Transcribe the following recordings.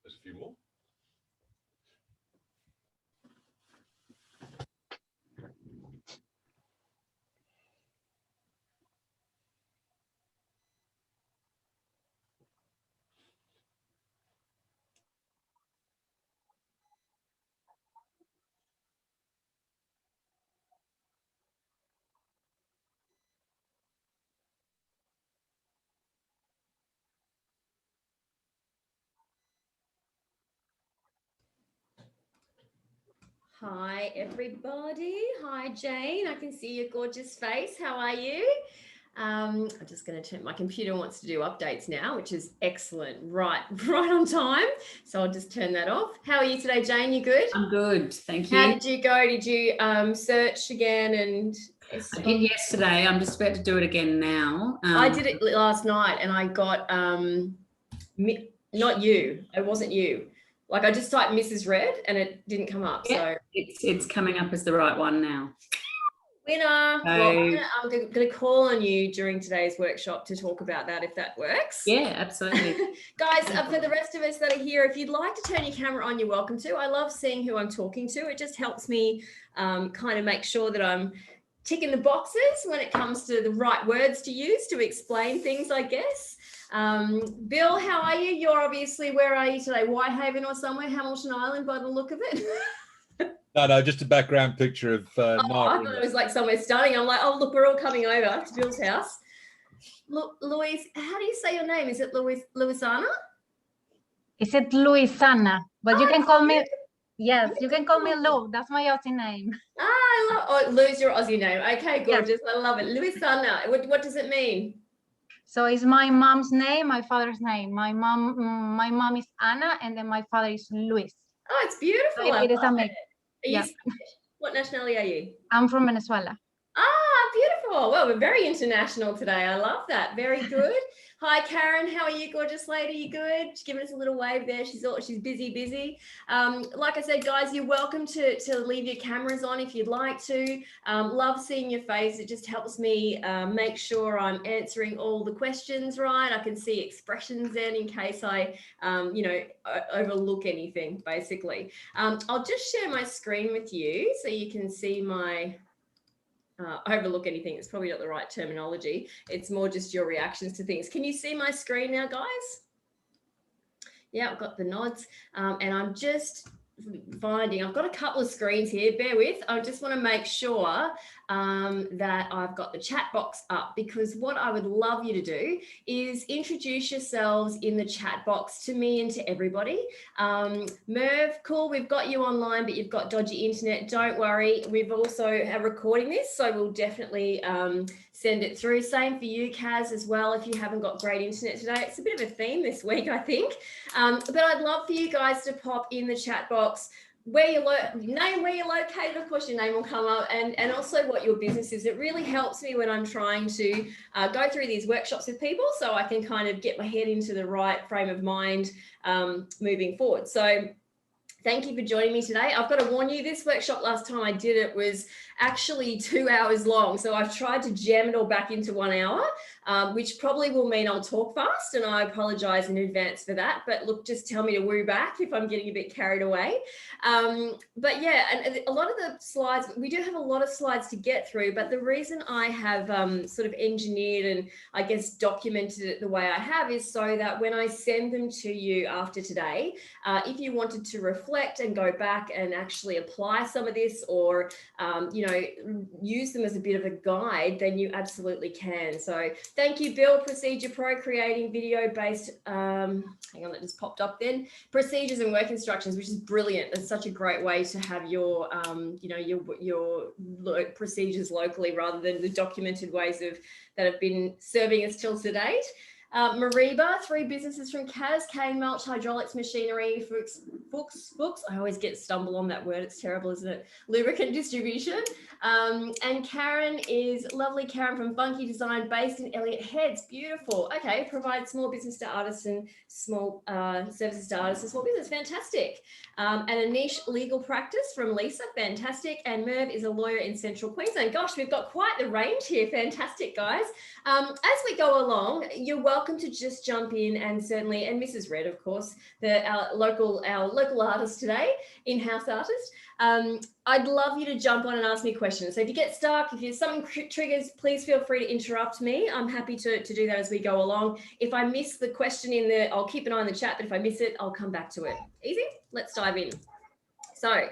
There's a few more. Hi, everybody. Hi, Jane. I can see your gorgeous face. How are you? I'm just going to turn, my computer wants to do updates now, which is excellent. Right on time. So I'll just turn that off. How are you today, Jane? You good? I'm good, thank you. How did you go? Did you search again? And I did yesterday. I'm just about to do it again now. I did it last night and I got, not you. It wasn't you. Like I just typed Mrs. Red and it didn't come up. Yeah, so it's coming up as the right one now. Winner. Well, I'm going to call on you during today's workshop to talk about that if that works. Yeah, absolutely. Guys, for the rest of us that are here, if you'd like to turn your camera on, you're welcome to. I love seeing who I'm talking to. It just helps me kind of make sure that I'm ticking the boxes when it comes to the right words to use to explain things, I guess. Bill, how are you? You're obviously, where are you today? Whitehaven or somewhere, Hamilton Island by the look of it. No, just a background picture of I thought it was like somewhere stunning. I'm like, oh, look, we're all coming over to Bill's house. Look, Louise, how do you say your name? Is it Louisana? Is it Louisana? But you can call me, yes, you can call me Lou. That's my Aussie name. Lou's your Aussie name. Okay, gorgeous. Yes. I love it. Louisana, what does it mean? So it's my mom's name, my father's name. My mom is Anna, and then my father is Luis. Oh, it's beautiful. So it is a mix. What nationality are you? I'm from Venezuela. Ah, beautiful. Well, we're very international today. I love that. Very good. Hi, Karen. How are you, gorgeous lady? You good? She's giving us a little wave there. She's busy. Like I said, guys, you're welcome to leave your cameras on if you'd like to. Love seeing your face. It just helps me make sure I'm answering all the questions right. I can see expressions then in case I, overlook anything, basically. I'll just share my screen with you so you can see my... overlook anything. It's probably not the right terminology. It's more just your reactions to things. Can you see my screen now, guys? Yeah, I've got the nods. And I'm just finding, I've got a couple of screens here. Bear with. I just want to make sure that I've got the chat box up, because what I would love you to do is introduce yourselves in the chat box to me and to everybody. Merv, cool, we've got you online, but you've got dodgy internet. Don't worry. We've also are recording this, so we'll definitely send it through. Same for you, Kaz, as well, if you haven't got great internet today. It's a bit of a theme this week, I think. But I'd love for you guys to pop in the chat box where you're located. Of course, your name will come up, and also what your business is. It really helps me when I'm trying to go through these workshops with people, so I can kind of get my head into the right frame of mind moving forward. So thank you for joining me today. I've got to warn you, this workshop last time I did it was actually 2 hours long. So I've tried to jam it all back into 1 hour, which probably will mean I'll talk fast, and I apologize in advance for that. But look, just tell me to woo back if I'm getting a bit carried away. But yeah, and a lot of the slides, we do have a lot of slides to get through, but the reason I have sort of engineered and I guess documented it the way I have is so that when I send them to you after today, if you wanted to reflect and go back and actually apply some of this, or use them as a bit of a guide, then you absolutely can. So thank you, Bill. Procedure Pro, creating video-based, hang on, that just popped up then. Procedures and work instructions, which is brilliant. It's such a great way to have your, your procedures locally rather than the documented ways that have been serving us till to date. Mariba, 3 businesses from Kaz, Kane Mulch, Hydraulics, Machinery, Fuchs, I always stumble on that word, it's terrible, isn't it? Lubricant Distribution. And Karen is lovely Karen from Funky Design, based in Elliott Heads. Beautiful. Okay, provides small business to artists and small services to artists and small business. Fantastic. And a niche legal practice from Lisa. Fantastic. And Merv is a lawyer in Central Queensland. Gosh, we've got quite the range here. Fantastic, guys. As we go along, you're welcome welcome to just jump in, and certainly, and Mrs. Red, of course, our local artist today, in-house artist. I'd love you to jump on and ask me questions. So if you get stuck, if there's something triggers, please feel free to interrupt me. I'm happy to do that as we go along. If I miss the question in there, I'll keep an eye on the chat, but if I miss it, I'll come back to it. Easy? Let's dive in. So, I'll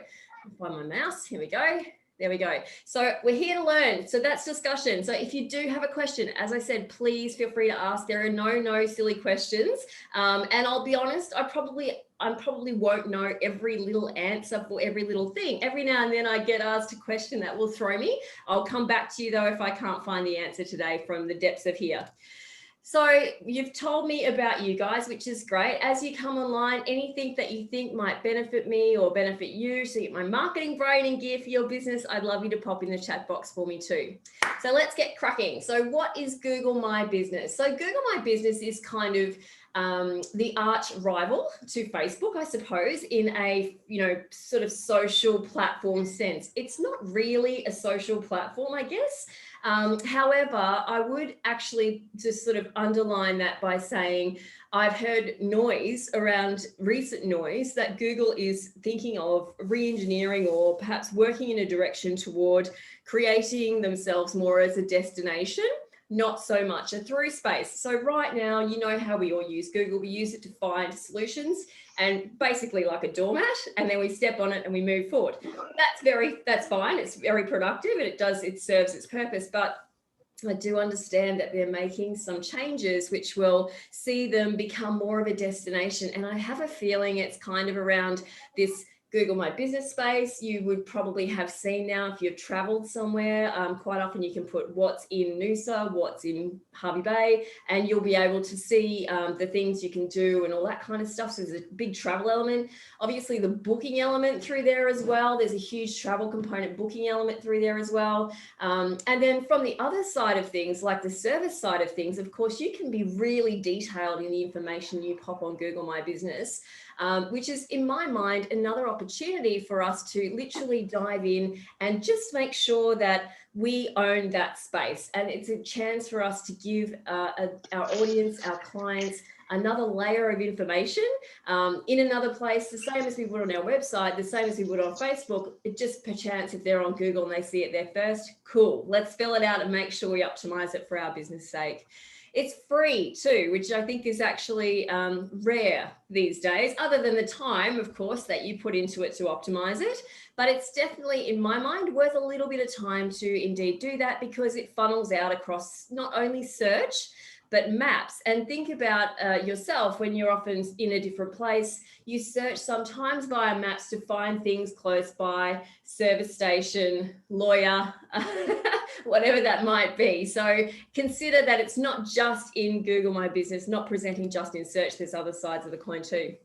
find my mouse. Here we go. There we go. So we're here to learn. So that's discussion. So if you do have a question, as I said, please feel free to ask. There are no silly questions. And I'll be honest, I probably won't know every little answer for every little thing. Every now and then I get asked a question that will throw me. I'll come back to you though if I can't find the answer today from the depths of here. So you've told me about you guys, which is great. As you come online, anything that you think might benefit me or benefit you, so you get my marketing brain in gear for your business, I'd love you to pop in the chat box for me too. So let's get cracking. So what is Google My Business? So Google My Business is kind of the arch rival to Facebook, I suppose, in a, sort of social platform sense. It's not really a social platform, I guess. However, I would actually just sort of underline that by saying I've heard recent noise that Google is thinking of re-engineering or perhaps working in a direction toward creating themselves more as a destination, not so much a through space. So right now, you know how we all use Google. We use it to find solutions and basically like a doormat, and then we step on it and we move forward. That's fine. It's very productive and it serves its purpose. But I do understand that they're making some changes which will see them become more of a destination. And I have a feeling it's kind of around this Google My Business space. You would probably have seen now if you've traveled somewhere, quite often you can put what's in Noosa, what's in Hervey Bay, and you'll be able to see the things you can do and all that kind of stuff. So there's a big travel element, obviously the booking element through there as well. There's a huge travel component booking element through there as well. And then from the other side of things, like the service side of things, of course, you can be really detailed in the information you pop on Google My Business. Which is, in my mind, another opportunity for us to literally dive in and just make sure that we own that space. And it's a chance for us to give our audience, our clients, another layer of information in another place, the same as we would on our website, the same as we would on Facebook. It just perchance if they're on Google and they see it there first, cool, let's fill it out and make sure we optimize it for our business sake. It's free too, which I think is actually rare these days, other than the time, of course, that you put into it to optimize it. But it's definitely, in my mind, worth a little bit of time to indeed do that, because it funnels out across not only search, but maps. And think about yourself when you're often in a different place. You search sometimes via maps to find things close by, service station, lawyer, whatever that might be. So consider that it's not just in Google My Business, not presenting just in search. There's other sides of the coin too.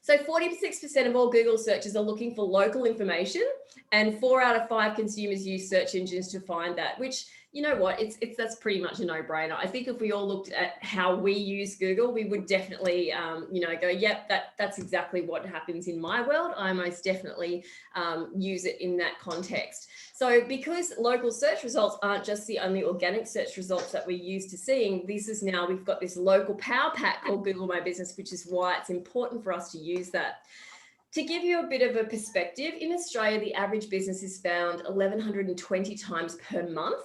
So 46% of all Google searches are looking for local information, and 4 out of 5 consumers use search engines to find that, which, you know what, that's pretty much a no-brainer. I think if we all looked at how we use Google, we would definitely, go, yep, that's exactly what happens in my world. I most definitely use it in that context. So because local search results aren't just the only organic search results that we're used to seeing, we've got this local power pack called Google My Business, which is why it's important for us to use that. To give you a bit of a perspective, in Australia, the average business is found 1,120 times per month,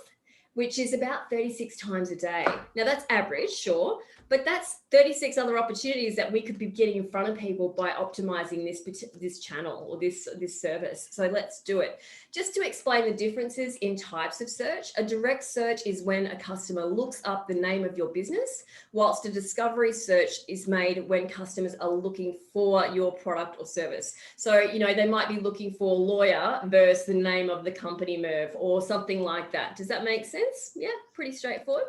which is about 36 times a day. Now that's average, sure, but that's 36 other opportunities that we could be getting in front of people by optimizing this channel or this service. So let's do it. Just to explain the differences in types of search, a direct search is when a customer looks up the name of your business, whilst a discovery search is made when customers are looking for your product or service. So, they might be looking for lawyer versus the name of the company, Merv, or something like that. Does that make sense? Yeah, pretty straightforward.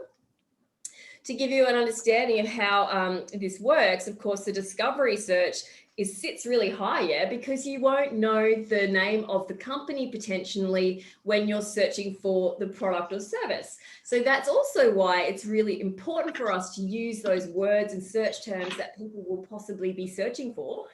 To give you an understanding of how this works, of course, the discovery search sits really high, yeah, because you won't know the name of the company potentially when you're searching for the product or service. So that's also why it's really important for us to use those words and search terms that people will possibly be searching for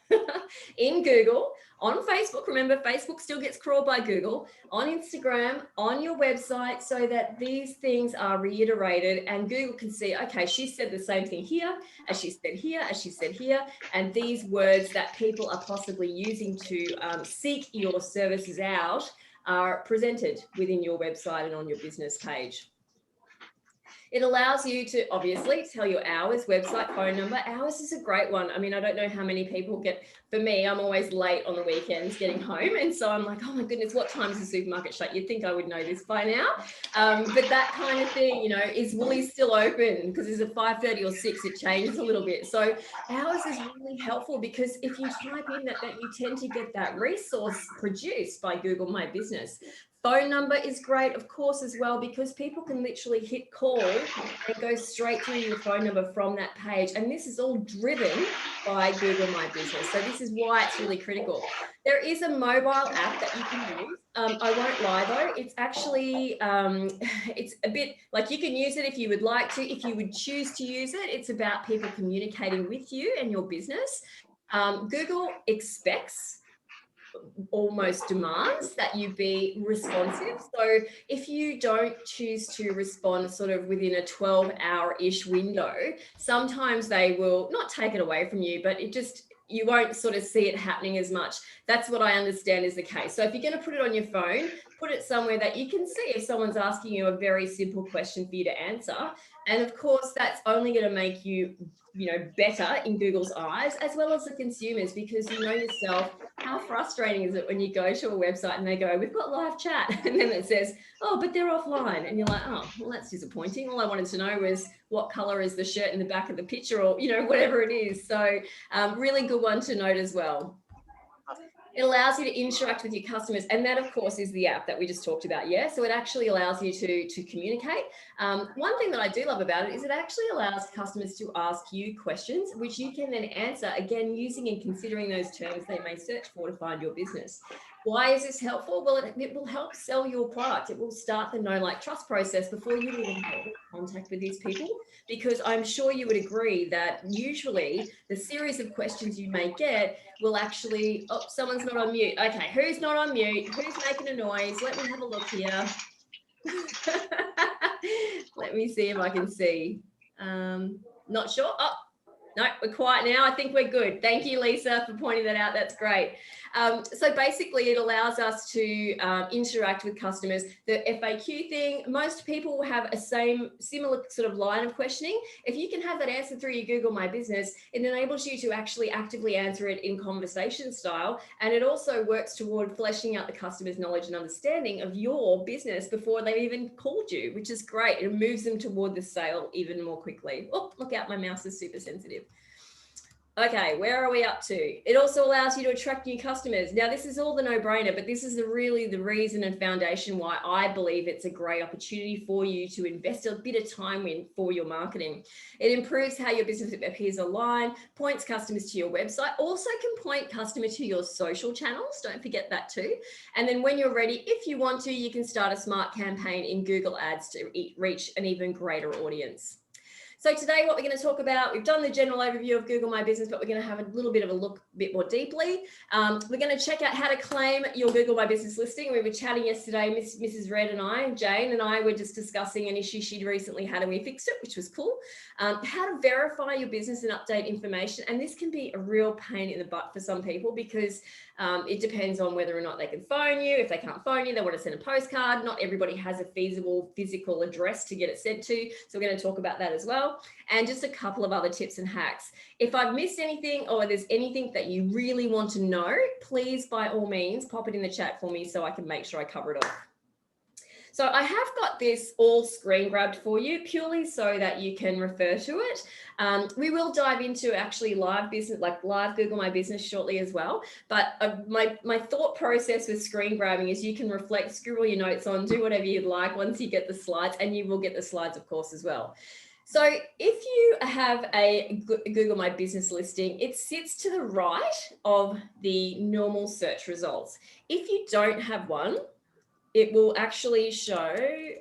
in Google on Facebook. Remember, Facebook still gets crawled by Google, on Instagram, on your website, so that these things are reiterated and Google can see, okay, she said the same thing here, as she said here, as she said here, and these words that people are possibly using to seek your services out are presented within your website and on your business page. It allows you to obviously tell your hours, website, phone number. Hours is a great one. I mean, I don't know how many people get, for me, I'm always late on the weekends getting home. And so I'm like, oh my goodness, what time is the supermarket shut? You'd think I would know this by now. But that kind of thing, you know, is Woolies still open? Because is it 5:30 or 6? It changes a little bit. So hours is really helpful because if you type in that, you tend to get that resource produced by Google My Business. Phone number is great, of course, as well, because people can literally hit call and go straight through your phone number from that page. And this is all driven by Google My Business. So this is why it's really critical. There is a mobile app that you can use. I won't lie though, it's actually, it's a bit like you can use it if you would like to, if you would choose to use it. It's about people communicating with you and your business. Google expects, almost demands that you be responsive. So if you don't choose to respond sort of within a 12-hour-ish window, sometimes they will not take it away from you, but you won't sort of see it happening as much. That's what I understand is the case. So if you're going to put it on your phone, put it somewhere that you can see if someone's asking you a very simple question for you to answer. And of course, that's only going to make you, better in Google's eyes, as well as the consumers, because you know yourself, how frustrating is it when you go to a website and they go, we've got live chat. And then it says, oh, but they're offline. And you're like, oh, well, that's disappointing. All I wanted to know was what color is the shirt in the back of the picture, or, whatever it is. So really good one to note as well. It allows you to interact with your customers. And that, of course, is the app that we just talked about. Yeah. So it actually allows you to communicate. One thing that I do love about it is it actually allows customers to ask you questions, which you can then answer, again, using and considering those terms they may search for to find your business. Why is this helpful? Well, it will help sell your product. It will start the know, like, trust process before you even have contact with these people, because I'm sure you would agree that usually the series of questions you may get will actually, oh, someone's not on mute. Okay, who's not on mute? Who's making a noise? Let me have a look here. Let me see if I can see. Not sure. Oh, no, we're quiet now. I think we're good. Thank you, Lisa, for pointing that out. That's great. So basically, it allows us to interact with customers. The FAQ thing, most people will have a similar sort of line of questioning. If you can have that answer through your Google My Business, it enables you to actually actively answer it in conversation style. And it also works toward fleshing out the customer's knowledge and understanding of your business before they've even called you, which is great. It moves them toward the sale even more quickly. Oh, look out, my mouse is super sensitive. Okay, where are we up to? It also allows you to attract new customers. Now, this is all the no-brainer, but this is really the reason and foundation why I believe it's a great opportunity for you to invest a bit of time in for your marketing. It improves how your business appears online, points customers to your website, also can point customers to your social channels. Don't forget that too. And then when you're ready, if you want to, you can start a smart campaign in Google Ads to reach an even greater audience. So today, what we're going to talk about, we've done the general overview of Google My Business, but we're going to have a little bit of a look a bit more deeply. We're going to check out how to claim your Google My Business listing. We were chatting yesterday, Mrs. Red and I, Jane and I were just discussing an issue she'd recently had and we fixed it, which was cool. How to verify your business and update information. And this can be a real pain in the butt for some people because it depends on whether or not they can phone you. If they can't phone you, they want to send a postcard. Not everybody has a feasible physical address to get it sent to. So we're going to talk about that as well. And just a couple of other tips and hacks. If I've missed anything or there's anything that you really want to know, please, by all means, pop it in the chat for me so I can make sure I cover it off. So I have got this all screen grabbed for you purely so that you can refer to it. We will dive into actually live business, like live Google My Business shortly as well. But my thought process with screen grabbing is you can reflect, scribble your notes on, do whatever you'd like once you get the slides, and you will get the slides, of course, as well. So if you have a Google My Business listing, it sits to the right of the normal search results. If you don't have one, it will actually show,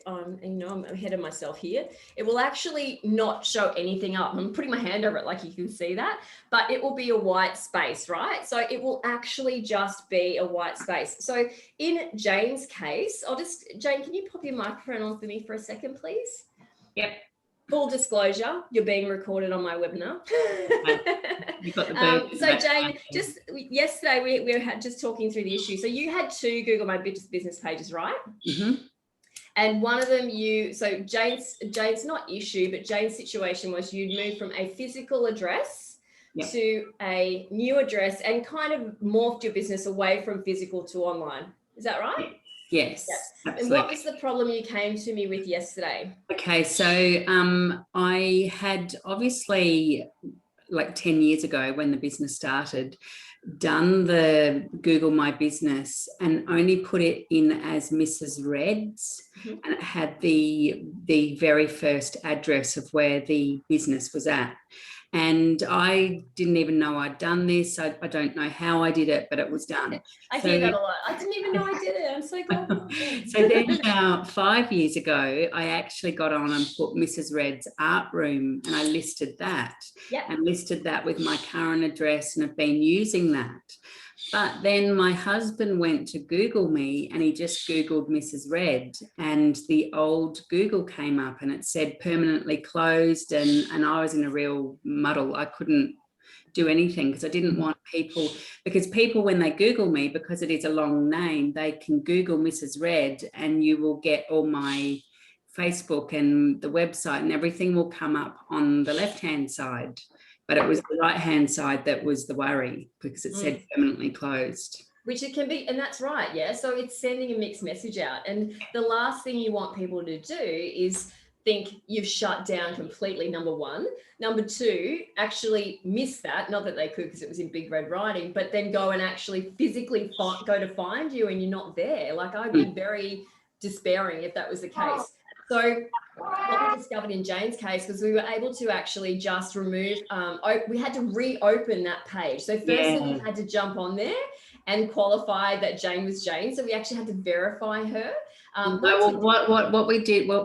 and you know, I'm ahead of myself here. It will actually not show anything up. I'm putting my hand over it like you can see that, but it will be a white space, right? So it will actually just be a white space. So in Jane's case, Jane, can you pop your microphone on for me for a second, please? Yep. Full disclosure, you're being recorded on my webinar. You've got the bird So Jane, just yesterday we were just talking through the issue. So you had 2 Google My Business pages, right? Mm-hmm. And one of them Jane's not issue, but Jane's situation was you'd moved from a physical address Yep. to a new address and kind of morphed your business away from physical to online. Is that right? Yes. Yep. And Absolutely. what was the problem you came to me with yesterday? Okay, so I had obviously, like 10 years ago when the business started, done the Google My Business and only put it in as Mrs. Reds, and it had the very first address of where the business was at. And I didn't even know I'd done this. I don't know how I did it, but it was done. I hear that a lot. I didn't even know I did it. I'm so glad. So then 5 years ago, I actually got on and put Mrs. Red's Art Room, and I listed that. Yep. And listed that with my current address, and have been using that. But then my husband went to Google me and he just Googled Mrs. Red, and the old Google came up and it said permanently closed, and I was in a real muddle. I couldn't do anything because I didn't want people, because people, when they Google me, because it is a long name, they can Google Mrs. Red and you will get all my Facebook and the website and everything will come up on the left-hand side. But it was the right-hand side that was the worry, because it said permanently closed. Which it can be, and that's right, yeah. So it's sending a mixed message out. And the last thing you want people to do is think you've shut down completely, number one. Number two, actually miss that, not that they could because it was in big red writing, but then go and actually physically go to find you and you're not there. Like, I'd be very despairing if that was the case. So what we discovered in Jane's case was we were able to actually just remove, we had to reopen that page. So firstly, we had to jump on there and qualify that Jane was Jane. So we actually had to verify her. What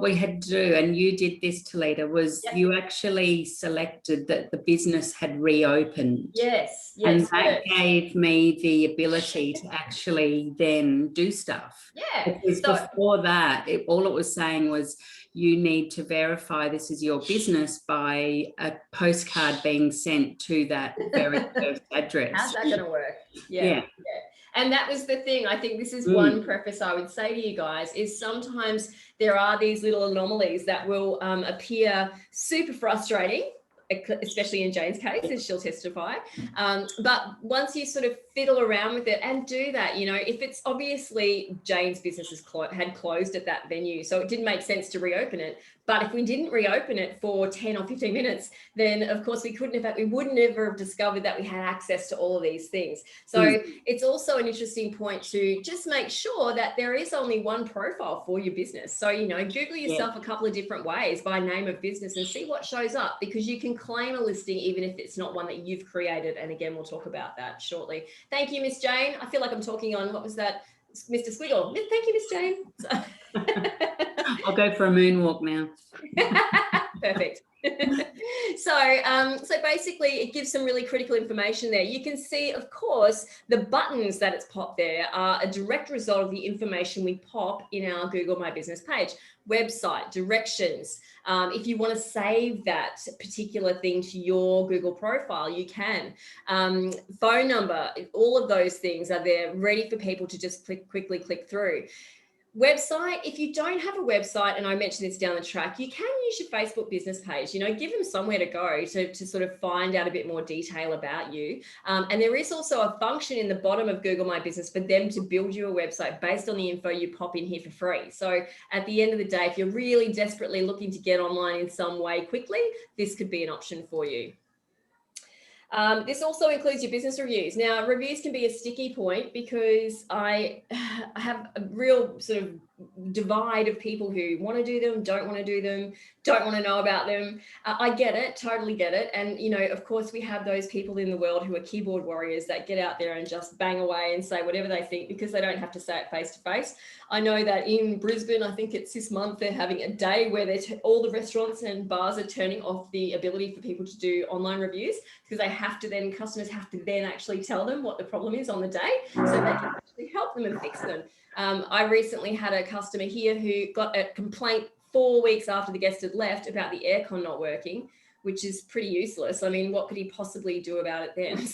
we had to do, and you did this, Talita, was you actually selected that the business had reopened. Yes. And that gave me the ability to actually then do stuff. Yeah. Because before that, all it was saying was you need to verify this is your business by a postcard being sent to that very first address. How's that going to work? Yeah. And that was the thing. I think this is one preface I would say to you guys is sometimes there are these little anomalies that will appear super frustrating, especially in Jane's case, as she'll testify. But once you sort of fiddle around with it and do that, you know, if it's obviously Jane's business had closed at that venue, so it didn't make sense to reopen it. But if we didn't reopen it for 10 or 15 minutes, then of course we wouldn't ever have discovered that we had access to all of these things. So it's also an interesting point to just make sure that there is only one profile for your business. So, you know, Google yourself a couple of different ways by name of business and see what shows up, because you can claim a listing even if it's not one that you've created. And again, we'll talk about that shortly. Thank you, Miss Jane. I feel like I'm talking on, what was that? Mr. Squiggle. Thank you, Miss Jane. I'll go for a moonwalk now. Perfect. So basically it gives some really critical information there. You can see, of course, the buttons that it's popped there are a direct result of the information we pop in our Google My Business page. Website, directions. If you want to save that particular thing to your Google profile, you can. Phone number, all of those things are there ready for people to just quickly click through. Website, if you don't have a website, and I mentioned this down the track, you can use your Facebook business page, you know, give them somewhere to go to sort of find out a bit more detail about you. And there is also a function in the bottom of Google My Business for them to build you a website based on the info you pop in here for free. So at the end of the day, if you're really desperately looking to get online in some way quickly, this could be an option for you. This also includes your business reviews. Now, reviews can be a sticky point because I have a real sort of divide of people who want to do them, don't want to do them, don't want to know about them. I get it, totally get it. And, you know, of course, we have those people in the world who are keyboard warriors that get out there and just bang away and say whatever they think because they don't have to say it face to face. I know that in Brisbane, I think it's this month, they're having a day where all the restaurants and bars are turning off the ability for people to do online reviews because they have to then, customers have to then actually tell them what the problem is on the day so they can actually help them and fix them. I recently had a customer here who got a complaint 4 weeks after the guest had left about the aircon not working, which is pretty useless. I mean, what could he possibly do about it then?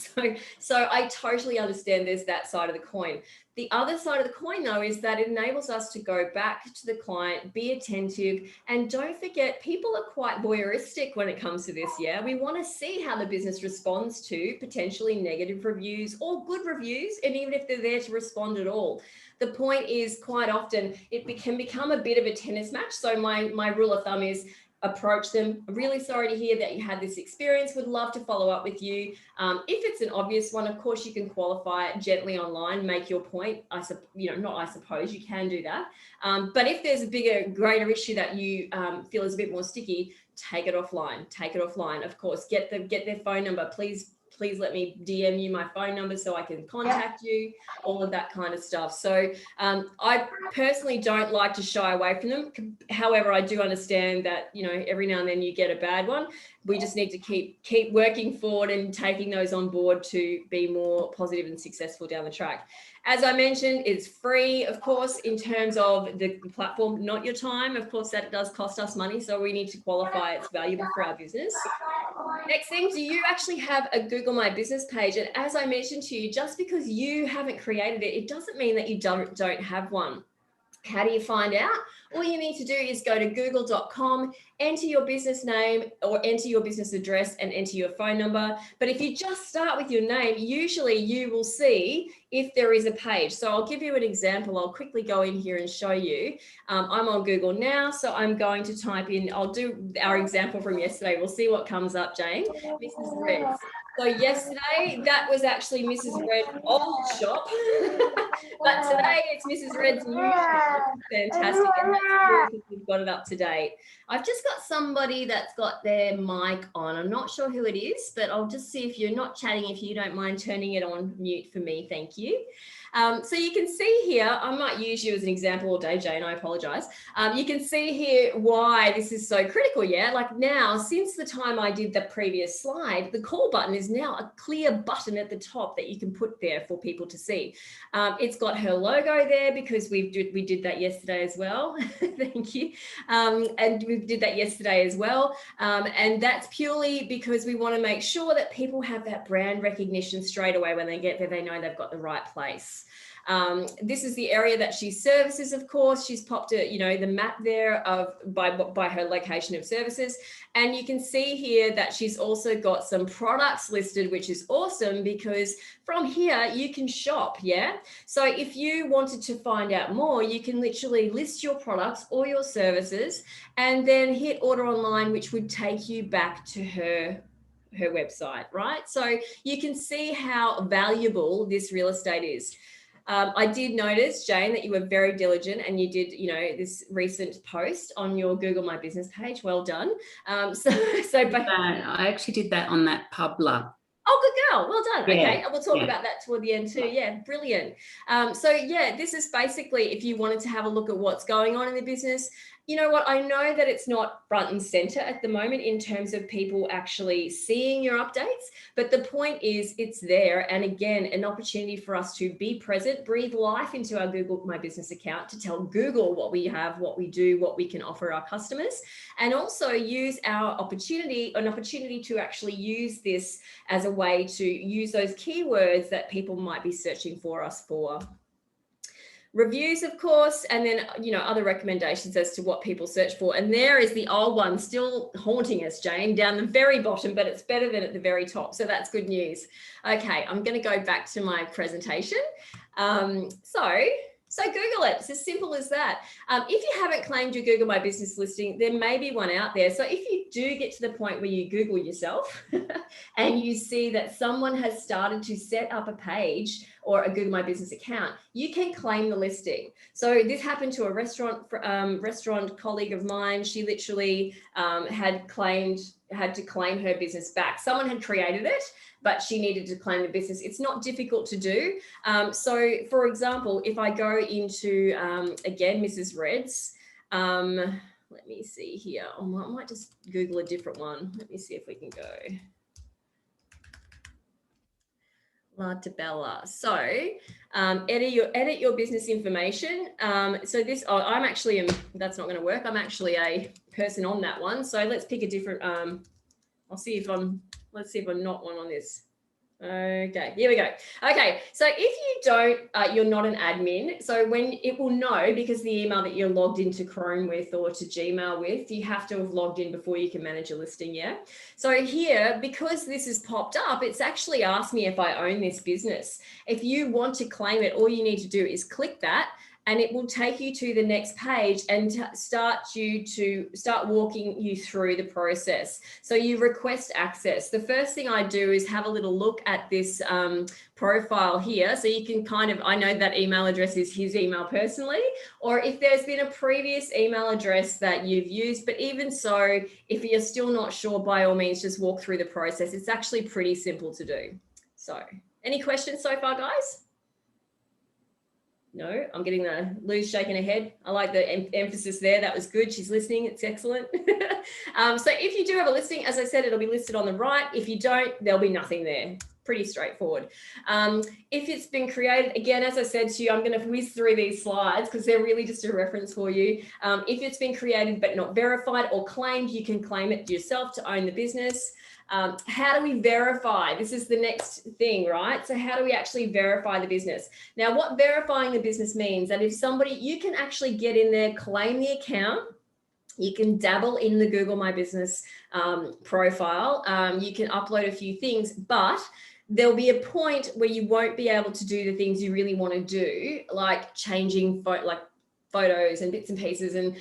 So I totally understand there's that side of the coin. The other side of the coin, though, is that it enables us to go back to the client, be attentive, and don't forget, people are quite voyeuristic when it comes to this, yeah? We want to see how the business responds to potentially negative reviews or good reviews, and even if they're there to respond at all. The point is, quite often, it can become a bit of a tennis match. So my rule of thumb is, approach them. I'm really sorry to hear that you had this experience. Would love to follow up with you. If it's an obvious one, of course, you can qualify it gently online, make your point. I suppose you can do that. But if there's a bigger, greater issue that you feel is a bit more sticky, take it offline. Take it offline. Of course, get their phone number. Please let me DM you my phone number so I can contact you, all of that kind of stuff. So I personally don't like to shy away from them. However, I do understand that, you know, every now and then you get a bad one. We just need to keep working forward and taking those on board to be more positive and successful down the track. As I mentioned, it's free, of course, in terms of the platform, not your time. Of course, that does cost us money, so we need to qualify it's valuable for our business. Next thing, do you actually have a Google My Business page? And as I mentioned to you, just because you haven't created it, it doesn't mean that you don't have one. How do you find out? All you need to do is go to google.com, enter your business name or enter your business address and enter your phone number. But if you just start with your name, usually you will see if there is a page. So I'll give you an example. I'll quickly go in here and show you. I'm on Google now, so I'm going to type in, I'll do our example from yesterday. We'll see what comes up, Jane. Mrs. Reds. So yesterday, that was actually Mrs. Red's old shop, but today it's Mrs. Red's new shop. Fantastic, and that's cool because we've got it up to date. I've just got somebody that's got their mic on. I'm not sure who it is, but I'll just see if you're not chatting, if you don't mind turning it on mute for me, thank you. So you can see here, I might use you as an example all day, Jane, I apologize. You can see here why this is so critical, yeah? Like now, since the time I did the previous slide, the call button is now a clear button at the top that you can put there for people to see. It's got her logo there because we did that yesterday as well. Thank you. And we did that yesterday as well. And that's purely because we want to make sure that people have that brand recognition straight away when they get there, they know they've got the right place. This is the area that she services, of course. She's popped the map there of by her location of services. And you can see here that she's also got some products listed, which is awesome because from here you can shop, yeah? So if you wanted to find out more, you can literally list your products or your services and then hit order online, which would take you back to her website, right? So you can see how valuable this real estate is. I did notice, Jane, that you were very diligent and you did, this recent post on your Google My Business page. Well done. I actually did that on that Publer. Oh, good girl. Well done. Yeah. Okay. We'll talk about that toward the end too. Yeah. Brilliant. This is basically if you wanted to have a look at what's going on in the business. You know what? I know that it's not front and center at the moment in terms of people actually seeing your updates, but the point is it's there. And again, an opportunity for us to be present, breathe life into our Google My Business account to tell Google what we have, what we do, what we can offer our customers, and also use an opportunity to actually use this as a way to use those keywords that people might be searching for us for. Reviews, of course, and then, other recommendations as to what people search for. And there is the old one still haunting us, Jane, down the very bottom, but it's better than at the very top. So that's good news. Okay, I'm going to go back to my presentation. So So Google it. It's as simple as that. If you haven't claimed your Google My Business listing, there may be one out there. So if you do get to the point where you Google yourself and you see that someone has started to set up a page or a Google My Business account, you can claim the listing. So this happened to a restaurant colleague of mine. She literally had to claim her business back. Someone had created it, but she needed to claim the business. It's not difficult to do. So for example, if I go into, again, Mrs. Red's, let me see here. I might just Google a different one. Let me see if we can go. La Tabella. So edit your business information. So this, I'm actually, that's not going to work. I'm actually a person on that one. So let's pick a different, let's see if I'm not one on this. Okay, here we go. Okay, so if you don't, you're not an admin. So when it will know, because the email that you're logged into Chrome with or to Gmail with, you have to have logged in before you can manage a listing, yeah? So here, because this has popped up, it's actually asked me if I own this business. If you want to claim it, all you need to do is click that, and it will take you to the next page and start walking you through the process. So you request access. The first thing I do is have a little look at this profile here. So you can kind of, I know that email address is his email personally, or if there's been a previous email address that you've used, but even so, if you're still not sure, by all means, just walk through the process. It's actually pretty simple to do. So any questions so far, guys? No, I'm getting Lou's shaking her head. I like the emphasis there. That was good. She's listening. It's excellent. So if you do have a listing, as I said, it'll be listed on the right. If you don't, there'll be nothing there. Pretty straightforward. If it's been created, again, as I said to you, I'm going to whiz through these slides because they're really just a reference for you. If it's been created but not verified or claimed, you can claim it yourself to own the business. How do we verify? This is the next thing, right? So how do we actually verify the business? Now, what verifying the business means, that if somebody, you can actually get in there, claim the account, you can dabble in the Google My Business profile, you can upload a few things, but there'll be a point where you won't be able to do the things you really want to do, like changing photos and bits and pieces, and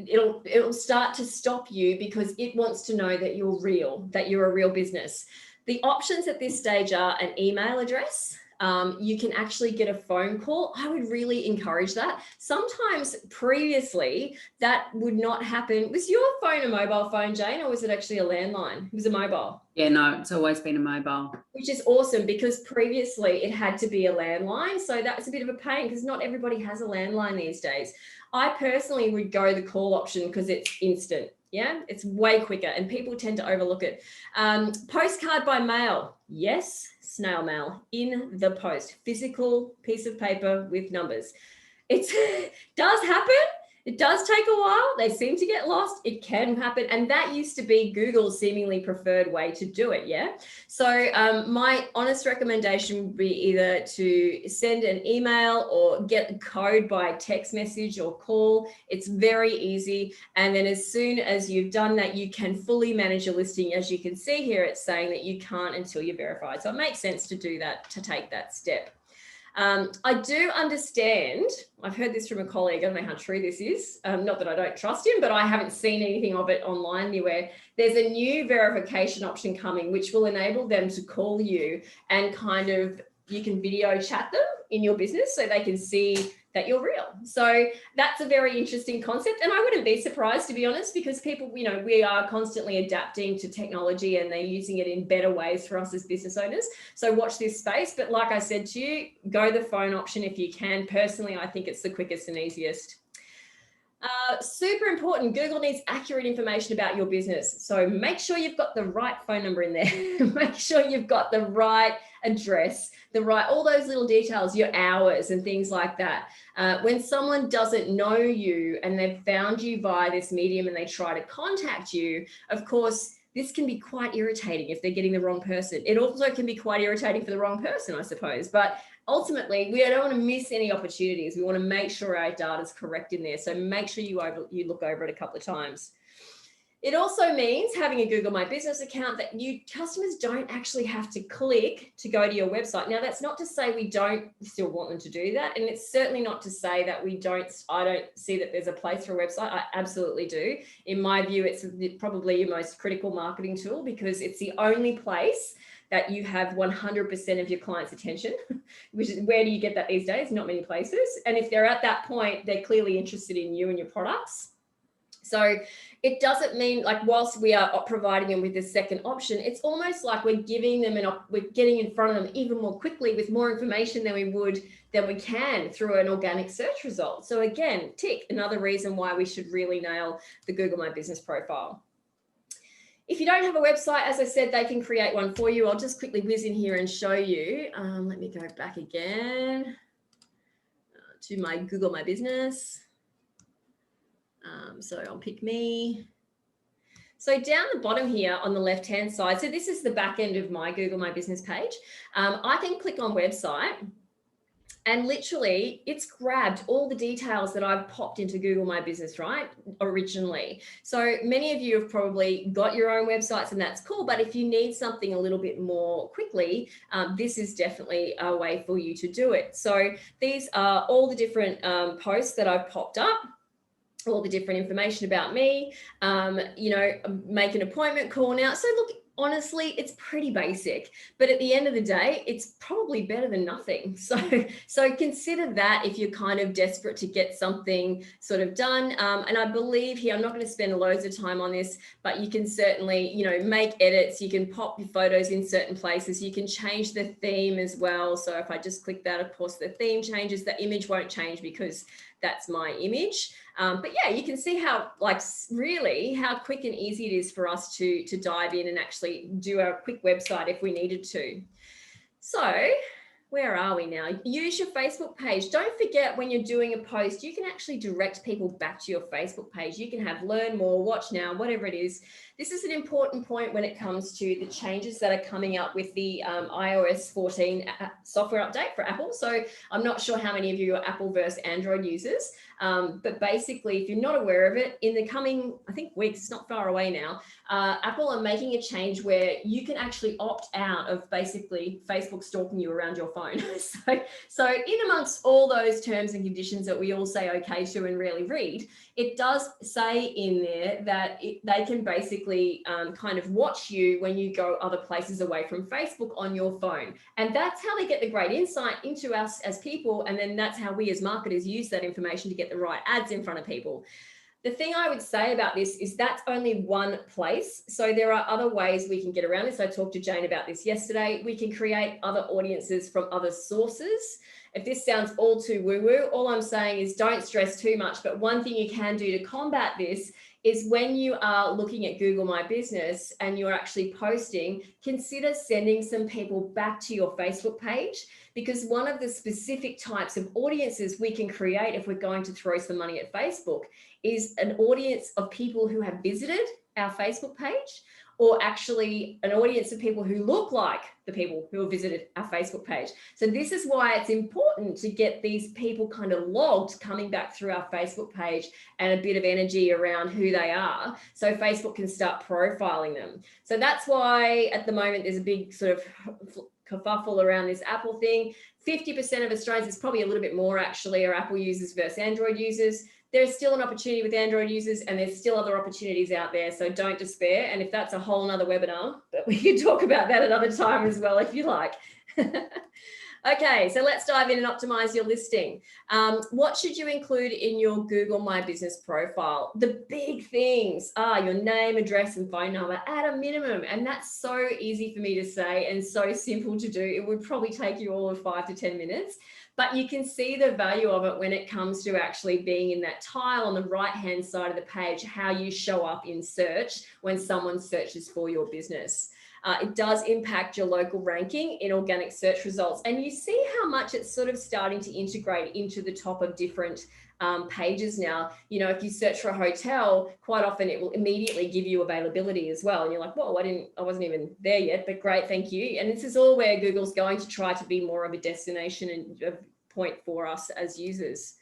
it'll start to stop you because it wants to know that you're real, that you're a real business. The options at this stage are an email address. You can actually get a phone call. I would really encourage that. Sometimes previously that would not happen. Was your phone a mobile phone, Jane, or was it actually a landline? It was a mobile. Yeah, no, it's always been a mobile. Which is awesome, because previously it had to be a landline. So that was a bit of a pain because not everybody has a landline these days. I personally would go the call option because it's instant. Yeah, it's way quicker and people tend to overlook it. Postcard by mail. Yes, snail mail in the post. Physical piece of paper with numbers. It does happen. It does take a while. They seem to get lost. It can happen. And that used to be Google's seemingly preferred way to do it, yeah? So my honest recommendation would be either to send an email or get a code by text message or call. It's very easy. And then as soon as you've done that, you can fully manage your listing. As you can see here, it's saying that you can't until you're verified. So it makes sense to do that, to take that step. I do understand, I've heard this from a colleague, I don't know how true this is, not that I don't trust him, but I haven't seen anything of it online anywhere. There's a new verification option coming, which will enable them to call you and kind of, you can video chat them in your business so they can see that you're real. So that's a very interesting concept. And I wouldn't be surprised, to be honest, because people, you know, we are constantly adapting to technology and they're using it in better ways for us as business owners. So watch this space. But like I said to you, go the phone option if you can. Personally, I think it's the quickest and easiest. Super important. Google needs accurate information about your business. So make sure you've got the right phone number in there. Make sure you've got the right address, all those little details, your hours and things like that. When someone doesn't know you and they've found you via this medium and they try to contact you, of course, this can be quite irritating if they're getting the wrong person. It also can be quite irritating for the wrong person, I suppose. But ultimately, we don't want to miss any opportunities. We want to make sure our data is correct in there. So make sure you look over it a couple of times. It also means having a Google My Business account that you customers don't actually have to click to go to your website. Now, that's not to say we don't still want them to do that. And it's certainly not to say that I don't see that there's a place for a website. I absolutely do. In my view, it's probably your most critical marketing tool because it's the only place that you have 100% of your clients' attention, which is where do you get that these days? Not many places. And if they're at that point, they're clearly interested in you and your products. So it doesn't mean like whilst we are providing them with this second option, it's almost like we're giving them we're getting in front of them even more quickly with more information than we can through an organic search result. So again, tick, another reason why we should really nail the Google My Business profile. If you don't have a website, as I said, they can create one for you. I'll just quickly whiz in here and show you. Let me go back again to my Google My Business. So I'll pick me. So down the bottom here on the left-hand side, so this is the back end of my Google My Business page. I can click on website and literally it's grabbed all the details that I've popped into Google My Business, right, originally. So many of you have probably got your own websites and that's cool, but if you need something a little bit more quickly, this is definitely a way for you to do it. So these are all the different posts that I've popped up, all the different information about me, make an appointment call now. So look, honestly, it's pretty basic, but at the end of the day, it's probably better than nothing. So consider that if you're kind of desperate to get something sort of done. And I believe here, I'm not going to spend loads of time on this, but you can certainly, make edits. You can pop your photos in certain places. You can change the theme as well. So if I just click that, of course, the theme changes. The image won't change because that's my image. But yeah, you can see how really how quick and easy it is for us to dive in and actually do a quick website if we needed to. So where are we now? Use your Facebook page. Don't forget when you're doing a post, you can actually direct people back to your Facebook page. You can have learn more, watch now, whatever it is. This is an important point when it comes to the changes that are coming up with the iOS 14 software update for Apple. So I'm not sure how many of you are Apple versus Android users, but basically, if you're not aware of it, in the coming, I think weeks, it's not far away now, Apple are making a change where you can actually opt out of basically Facebook stalking you around your phone. So in amongst all those terms and conditions that we all say okay to and rarely read, it does say in there that they can basically kind of watch you when you go other places away from Facebook on your phone. And that's how they get the great insight into us as people. And then that's how we as marketers use that information to get the right ads in front of people. The thing I would say about this is that's only one place. So there are other ways we can get around this. I talked to Jane about this yesterday. We can create other audiences from other sources. If this sounds all too woo-woo, all I'm saying is don't stress too much. But one thing you can do to combat this is when you are looking at Google My Business and you're actually posting, consider sending some people back to your Facebook page, because one of the specific types of audiences we can create if we're going to throw some money at Facebook is an audience of people who have visited our Facebook page, or actually an audience of people who look like the people who have visited our Facebook page. So this is why it's important to get these people kind of logged coming back through our Facebook page and a bit of energy around who they are, so Facebook can start profiling them. So that's why at the moment there's a big sort of kerfuffle around this Apple thing. 50% of Australians, it's probably a little bit more actually, are Apple users versus Android users. There's still an opportunity with Android users and there's still other opportunities out there. So don't despair. And if that's a whole nother webinar, but we can talk about that another time as well, if you like. Okay, so let's dive in and optimize your listing. What should you include in your Google My Business profile? The big things are your name, address, and phone number at a minimum. And that's so easy for me to say and so simple to do. It would probably take you all of 5 to 10 minutes. But you can see the value of it when it comes to actually being in that tile on the right-hand side of the page, how you show up in search when someone searches for your business. It does impact your local ranking in organic search results. And you see how much it's sort of starting to integrate into the top of different pages now. You know, if you search for a hotel, quite often it will immediately give you availability as well. And you're like, whoa, I wasn't even there yet, but great, thank you. And this is all where Google's going to try to be more of a destination and a point for us as users.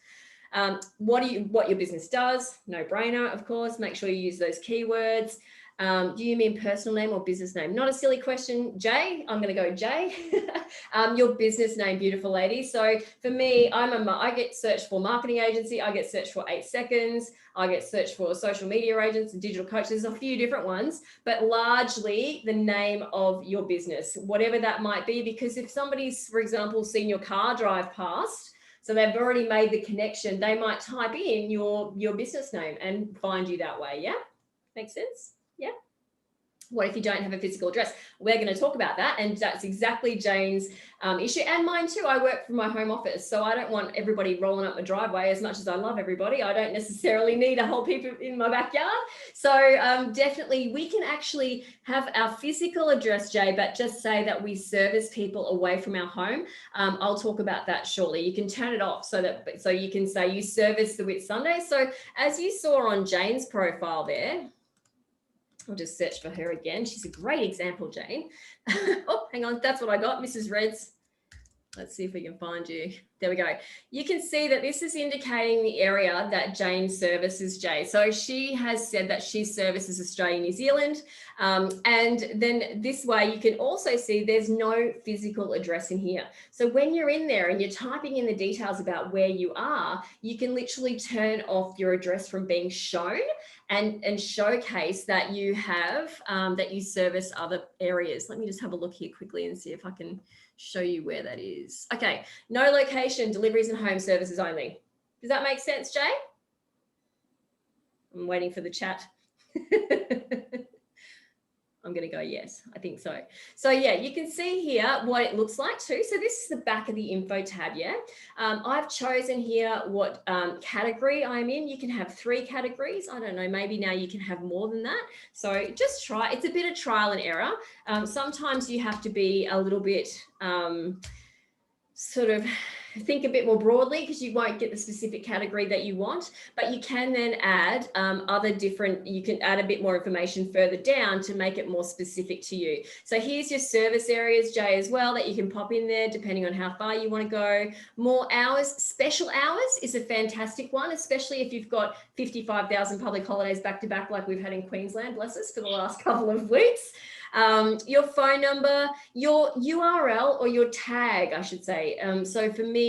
what your business does, no brainer, of course. Make sure you use those keywords. Do you mean personal name or business name? Not a silly question, Jay. I'm going to go Jay. Your business name, beautiful lady. So for me, I get searched for marketing agency. I get searched for 8 seconds. I get searched for social media agents and digital coaches. There's a few different ones, but largely the name of your business, whatever that might be. Because if somebody's, for example, seen your car drive past, so they've already made the connection, they might type in your business name and find you that way. Yeah, makes sense. Yeah. What if you don't have a physical address? We're going to talk about that. And that's exactly Jane's issue, and mine too. I work from my home office, so I don't want everybody rolling up my driveway. As much as I love everybody, I don't necessarily need a whole people in my backyard. So definitely we can actually have our physical address, Jay, but just say that we service people away from our home. I'll talk about that shortly. You can turn it off so you can say you service the Whitsunday. So as you saw on Jane's profile there, I'll just search for her again. She's a great example, Jane. Oh, hang on. That's what I got, Mrs. Reds. Let's see if we can find you. There we go. You can see that this is indicating the area that Jane services, Jay. So she has said that she services Australia, New Zealand. And then this way you can also see there's no physical address in here. So when you're in there and you're typing in the details about where you are, you can literally turn off your address from being shown and showcase that you have, that you service other areas. Let me just have a look here quickly and see if I can show you where that is. Okay, no location, deliveries and home services only. Does that make sense, Jay? I'm waiting for the chat. I'm going to go yes, I think so. So yeah, you can see here what it looks like too. So this is the back of the info tab, yeah. I've chosen here what category I'm in. You can have 3 categories. I don't know, maybe now you can have more than that. So just try, it's a bit of trial and error. Sometimes you have to be a little bit sort of think a bit more broadly because you won't get the specific category that you want, but you can then add you can add a bit more information further down to make it more specific to you. So here's your service areas, Jay, as well, that you can pop in there depending on how far you want to go. More hours, special hours is a fantastic one, especially if you've got 55,000 public holidays back to back like we've had in Queensland, bless us, for the last couple of weeks. Your phone number, your URL or your tag, I should say. So for me,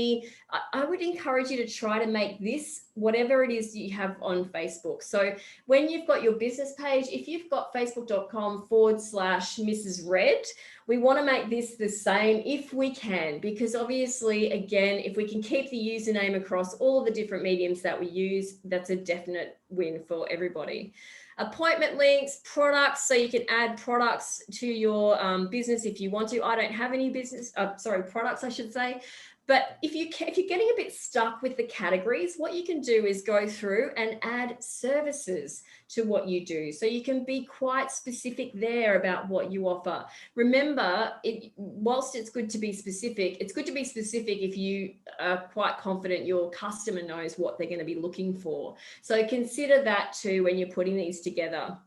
I would encourage you to try to make this whatever it is you have on Facebook. So when you've got your business page, if you've got facebook.com/Mrs. Red, we want to make this the same if we can, because obviously, again, if we can keep the username across all the different mediums that we use, that's a definite win for everybody. Appointment links, products, so you can add products to your business if you want to. I don't have any products, I should say. But if you're getting a bit stuck with the categories, what you can do is go through and add services to what you do. So you can be quite specific there about what you offer. Remember, whilst it's good to be specific, it's good to be specific if you are quite confident your customer knows what they're going to be looking for. So consider that too when you're putting these together.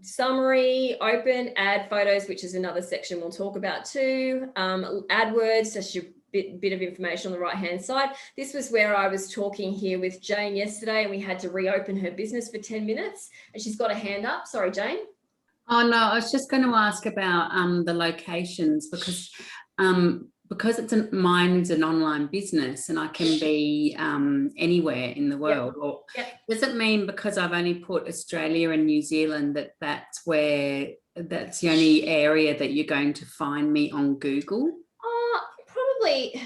Summary, open, add photos, which is another section we'll talk about too. AdWords, just your bit of information on the right hand side. This was where I was talking here with Jane yesterday and we had to reopen her business for 10 minutes and she's got a hand up. Sorry, Jane. Oh no, I was just going to ask about the locations because mine's an online business and I can be anywhere in the world. Yep. Or does it mean because I've only put Australia and New Zealand that's the only area that you're going to find me on Google? Probably.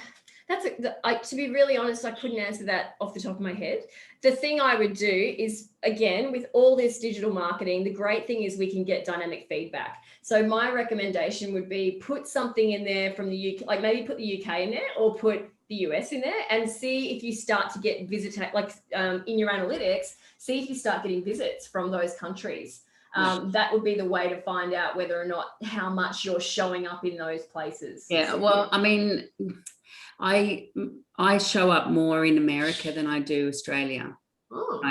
To be really honest, I couldn't answer that off the top of my head. The thing I would do is, again, with all this digital marketing, the great thing is we can get dynamic feedback. So my recommendation would be put something in there from the UK, like maybe put the UK in there or put the US in there and see if you start to get in your analytics, see if you start getting visits from those countries. That would be the way to find out whether or not how much you're showing up in those places. Yeah, well, I mean, I show up more in America than I do Australia. Oh.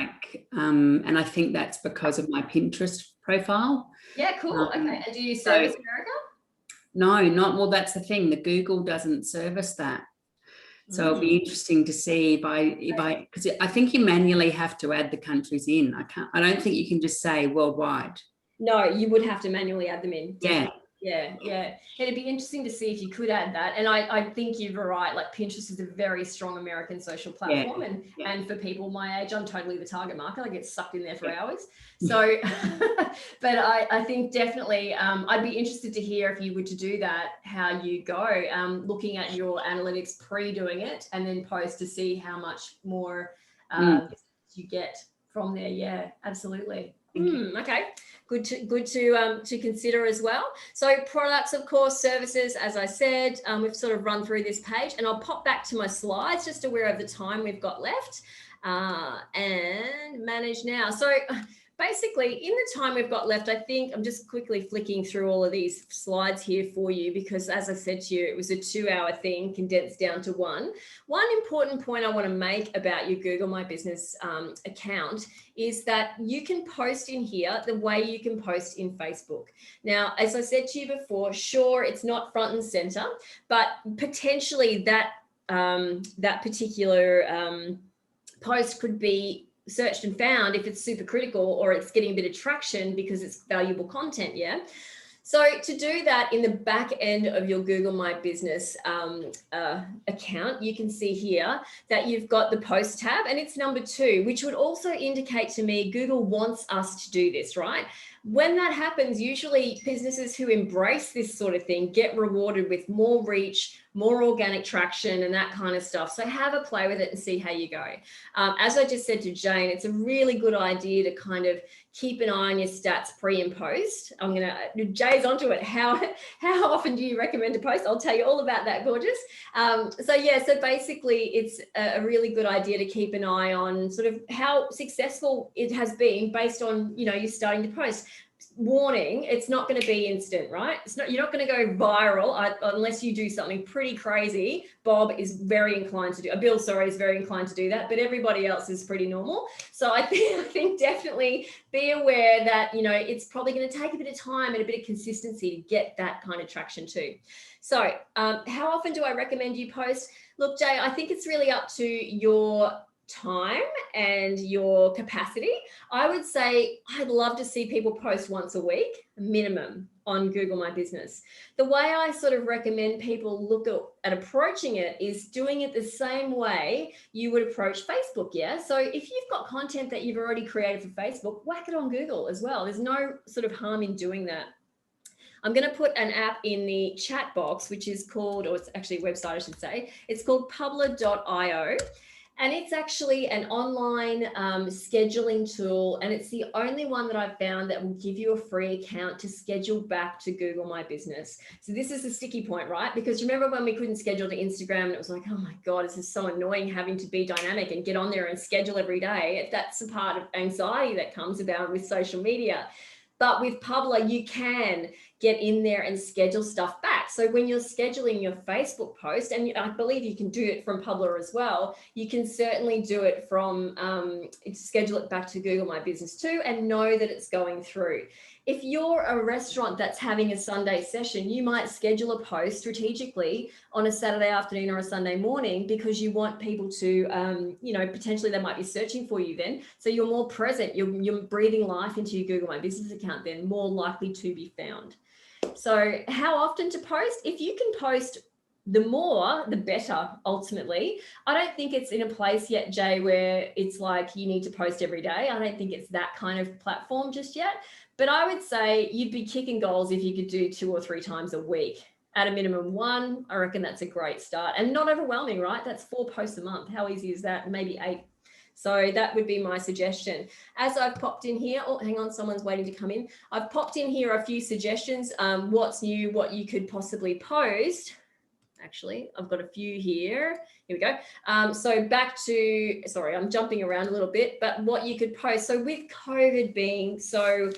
And I think that's because of my Pinterest profile. Yeah, cool. Okay. And do you service America? No, well, that's the thing. The Google doesn't service that. So it'll be interesting to see because I think you manually have to add the countries in. I don't think you can just say worldwide. No, you would have to manually add them in. Yeah. Yeah. It'd be interesting to see if you could add that. And I think you're right. Like Pinterest is a very strong American social platform. And for people my age, I'm totally the target market. I get sucked in there for hours. So, but I think definitely I'd be interested to hear if you were to do that, how you go, looking at your analytics pre-doing it and then post to see how much more you get from there. Yeah, absolutely. Okay, good to consider as well. So products, of course, services, as I said, we've sort of run through this page, and I'll pop back to my slides, just aware of the time we've got left, and manage now. So basically, in the time we've got left, I think I'm just quickly flicking through all of these slides here for you, because as I said to you, it was a 2-hour thing condensed down to one. One important point I want to make about your Google My Business account is that you can post in here the way you can post in Facebook. Now, as I said to you before, sure, it's not front and center, but potentially that particular post could be searched and found if it's super critical or it's getting a bit of traction because it's valuable content. Yeah. So to do that in the back end of your Google My Business account, you can see here that you've got the post tab, and it's number 2, which would also indicate to me Google wants us to do this, right? When that happens, usually businesses who embrace this sort of thing get rewarded with more reach, more organic traction, and that kind of stuff. So have a play with it and see how you go. As I just said to Jane, it's a really good idea to kind of keep an eye on your stats pre and post. Jay's onto it. How often do you recommend to post? I'll tell you all about that, gorgeous. So basically it's a really good idea to keep an eye on sort of how successful it has been based on, you starting to post. Warning, it's not going to be instant, right? You're not going to go viral unless you do something pretty crazy. Bill is very inclined to do that, but everybody else is pretty normal. So I think definitely be aware that, it's probably going to take a bit of time and a bit of consistency to get that kind of traction too. So how often do I recommend you post? Look, Jay, I think it's really up to your time and your capacity. I would say I'd love to see people post once a week minimum on Google My Business. The way I sort of recommend people look at approaching it is doing it the same way you would approach Facebook. Yeah. So if you've got content that you've already created for Facebook, whack it on Google as well. There's no sort of harm in doing that. I'm going to put an app in the chat box, which is called, or it's actually a website, I should say. It's called Publer.io. And it's actually an online scheduling tool, and it's the only one that I've found that will give you a free account to schedule back to Google My Business. So this is the sticky point, right? Because remember when we couldn't schedule to Instagram and it was like, oh my God, this is so annoying having to be dynamic and get on there and schedule every day. That's a part of anxiety that comes about with social media. But with Publer, you can get in there and schedule stuff back. So when you're scheduling your Facebook post, and I believe you can do it from Publer as well, you can certainly do it from, schedule it back to Google My Business too, and know that it's going through. If you're a restaurant that's having a Sunday session, you might schedule a post strategically on a Saturday afternoon or a Sunday morning because you want people to, potentially they might be searching for you then. So you're more present, you're breathing life into your Google My Business account then, more likely to be found. So how often to post? If you can post the more, the better, ultimately. I don't think it's in a place yet, Jay, where it's like you need to post every day. I don't think it's that kind of platform just yet. But I would say you'd be kicking goals if you could do 2 or 3 times a week. At a minimum 1, I reckon that's a great start. And not overwhelming, right? That's 4 posts a month. How easy is that? Maybe 8. So that would be my suggestion. As I've popped in here, oh, hang on, someone's waiting to come in. I've popped in here a few suggestions, what's new, what you could possibly post. Actually, I've got a few here. Here we go. So back to, sorry, I'm jumping around a little bit, but what you could post. So with COVID being so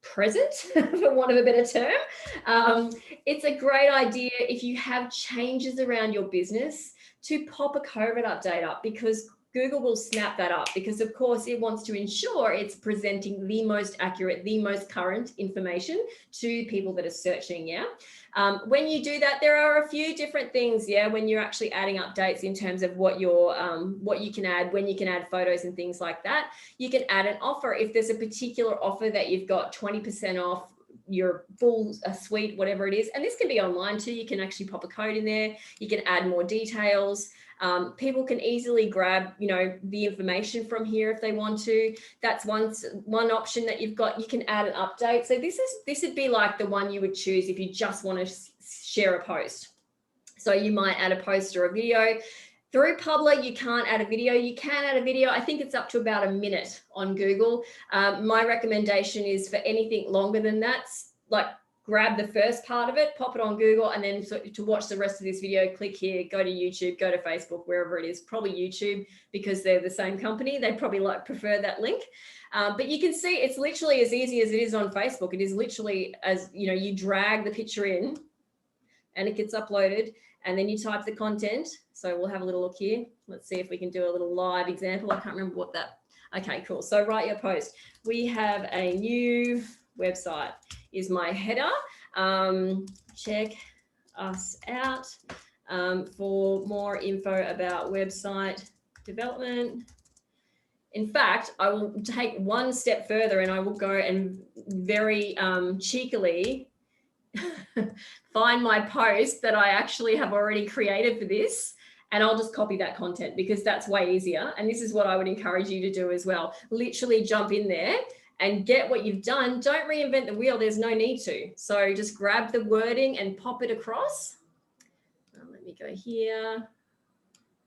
present, for want of a better term, it's a great idea if you have changes around your business to pop a COVID update up, because Google will snap that up because, of course, it wants to ensure it's presenting the most accurate, the most current information to people that are searching. Yeah. When you do that, there are a few different things. Yeah. When you're actually adding updates in terms of what you can add, when you can add photos and things like that, you can add an offer. If there's a particular offer that you've got 20% off your full suite, whatever it is, and this can be online too. You can actually pop a code in there. You can add more details. People can easily grab, the information from here if they want to. That's one option that you've got. You can add an update. So this would be like the one you would choose if you just want to share a post. So you might add a post or a video. Through Publer, you can't add a video. You can add a video. I think it's up to about a minute on Google. My recommendation is for anything longer than that, like grab the first part of it, pop it on Google, and then to watch the rest of this video, click here, go to YouTube, go to Facebook, wherever it is, probably YouTube, because they're the same company. They probably prefer that link. But you can see it's literally as easy as it is on Facebook. It is literally as, you drag the picture in and it gets uploaded, and then you type the content. So we'll have a little look here. Let's see if we can do a little live example. I can't remember what that, okay, cool. So write your post. We have a new website is my header. Check us out for more info about website development. In fact, I will take one step further and I will go and very cheekily find my post that I actually have already created for this, and I'll just copy that content because that's way easier. And this is what I would encourage you to do as well. Literally jump in there and get what you've done. Don't reinvent the wheel. There's no need to. So just grab the wording and pop it across. Let me go here.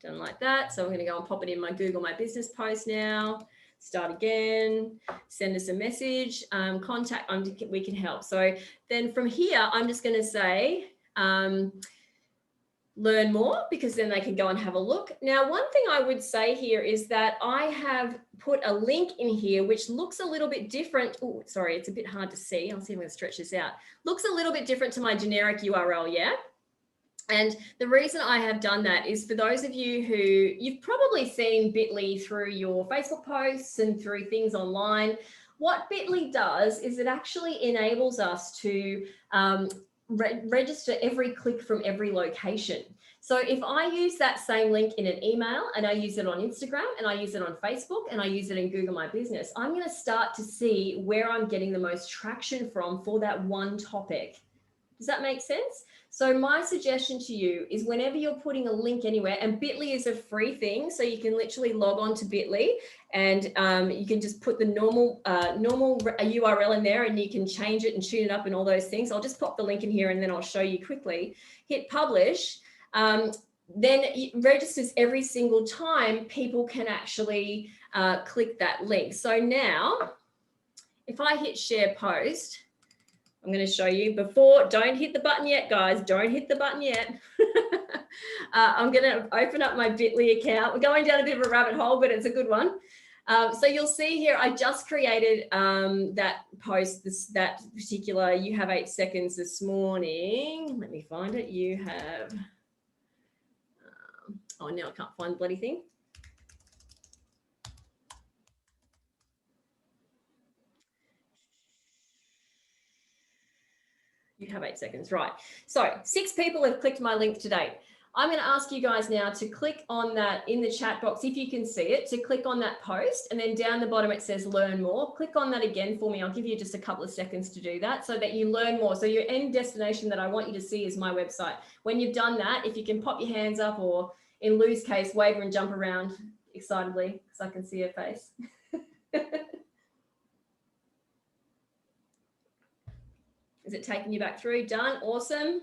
Done like that. So I'm going to go and pop it in my Google My Business post now. Start again, send us a message, contact, we can help. So then from here, I'm just going to say, learn more, because then they can go and have a look. Now, one thing I would say here is that I have put a link in here, which looks a little bit different. Oh, sorry, it's a bit hard to see. I'll see if I can stretch this out. Looks a little bit different to my generic URL, yeah? And the reason I have done that is for those of you who you've probably seen Bitly through your Facebook posts and through things online. What Bitly does is it actually enables us to register every click from every location. So if I use that same link in an email and I use it on Instagram and I use it on Facebook and I use it in Google My Business, I'm going to start to see where I'm getting the most traction from for that one topic. Does that make sense? So my suggestion to you is whenever you're putting a link anywhere, and Bitly is a free thing, so you can literally log on to Bitly and you can just put the normal URL in there and you can change it and tune it up and all those things. I'll just pop the link in here and then I'll show you quickly. Hit publish. Then it registers every single time people can actually click that link. So now if I hit share post, I'm going to show you before, don't hit the button yet, guys. Don't hit the button yet. I'm going to open up my Bitly account. We're going down a bit of a rabbit hole, but it's a good one. So you'll see here, I just created that post, that particular, you have 8 seconds this morning. Let me find it. You have, oh, now I can't find the bloody thing. You have 8 seconds, right? So 6 people have clicked my link to date. I'm going to ask you guys now to click on that in the chat box, if you can see it, to click on that post, and then down the bottom it says learn more. Click on that again for me. I'll give you just a couple of seconds to do that so that you learn more. So your end destination that I want you to see is my website. When you've done that, if you can pop your hands up, or in Lou's case, wave and jump around excitedly because I can see her face. Is it taking you back through? Done. Awesome.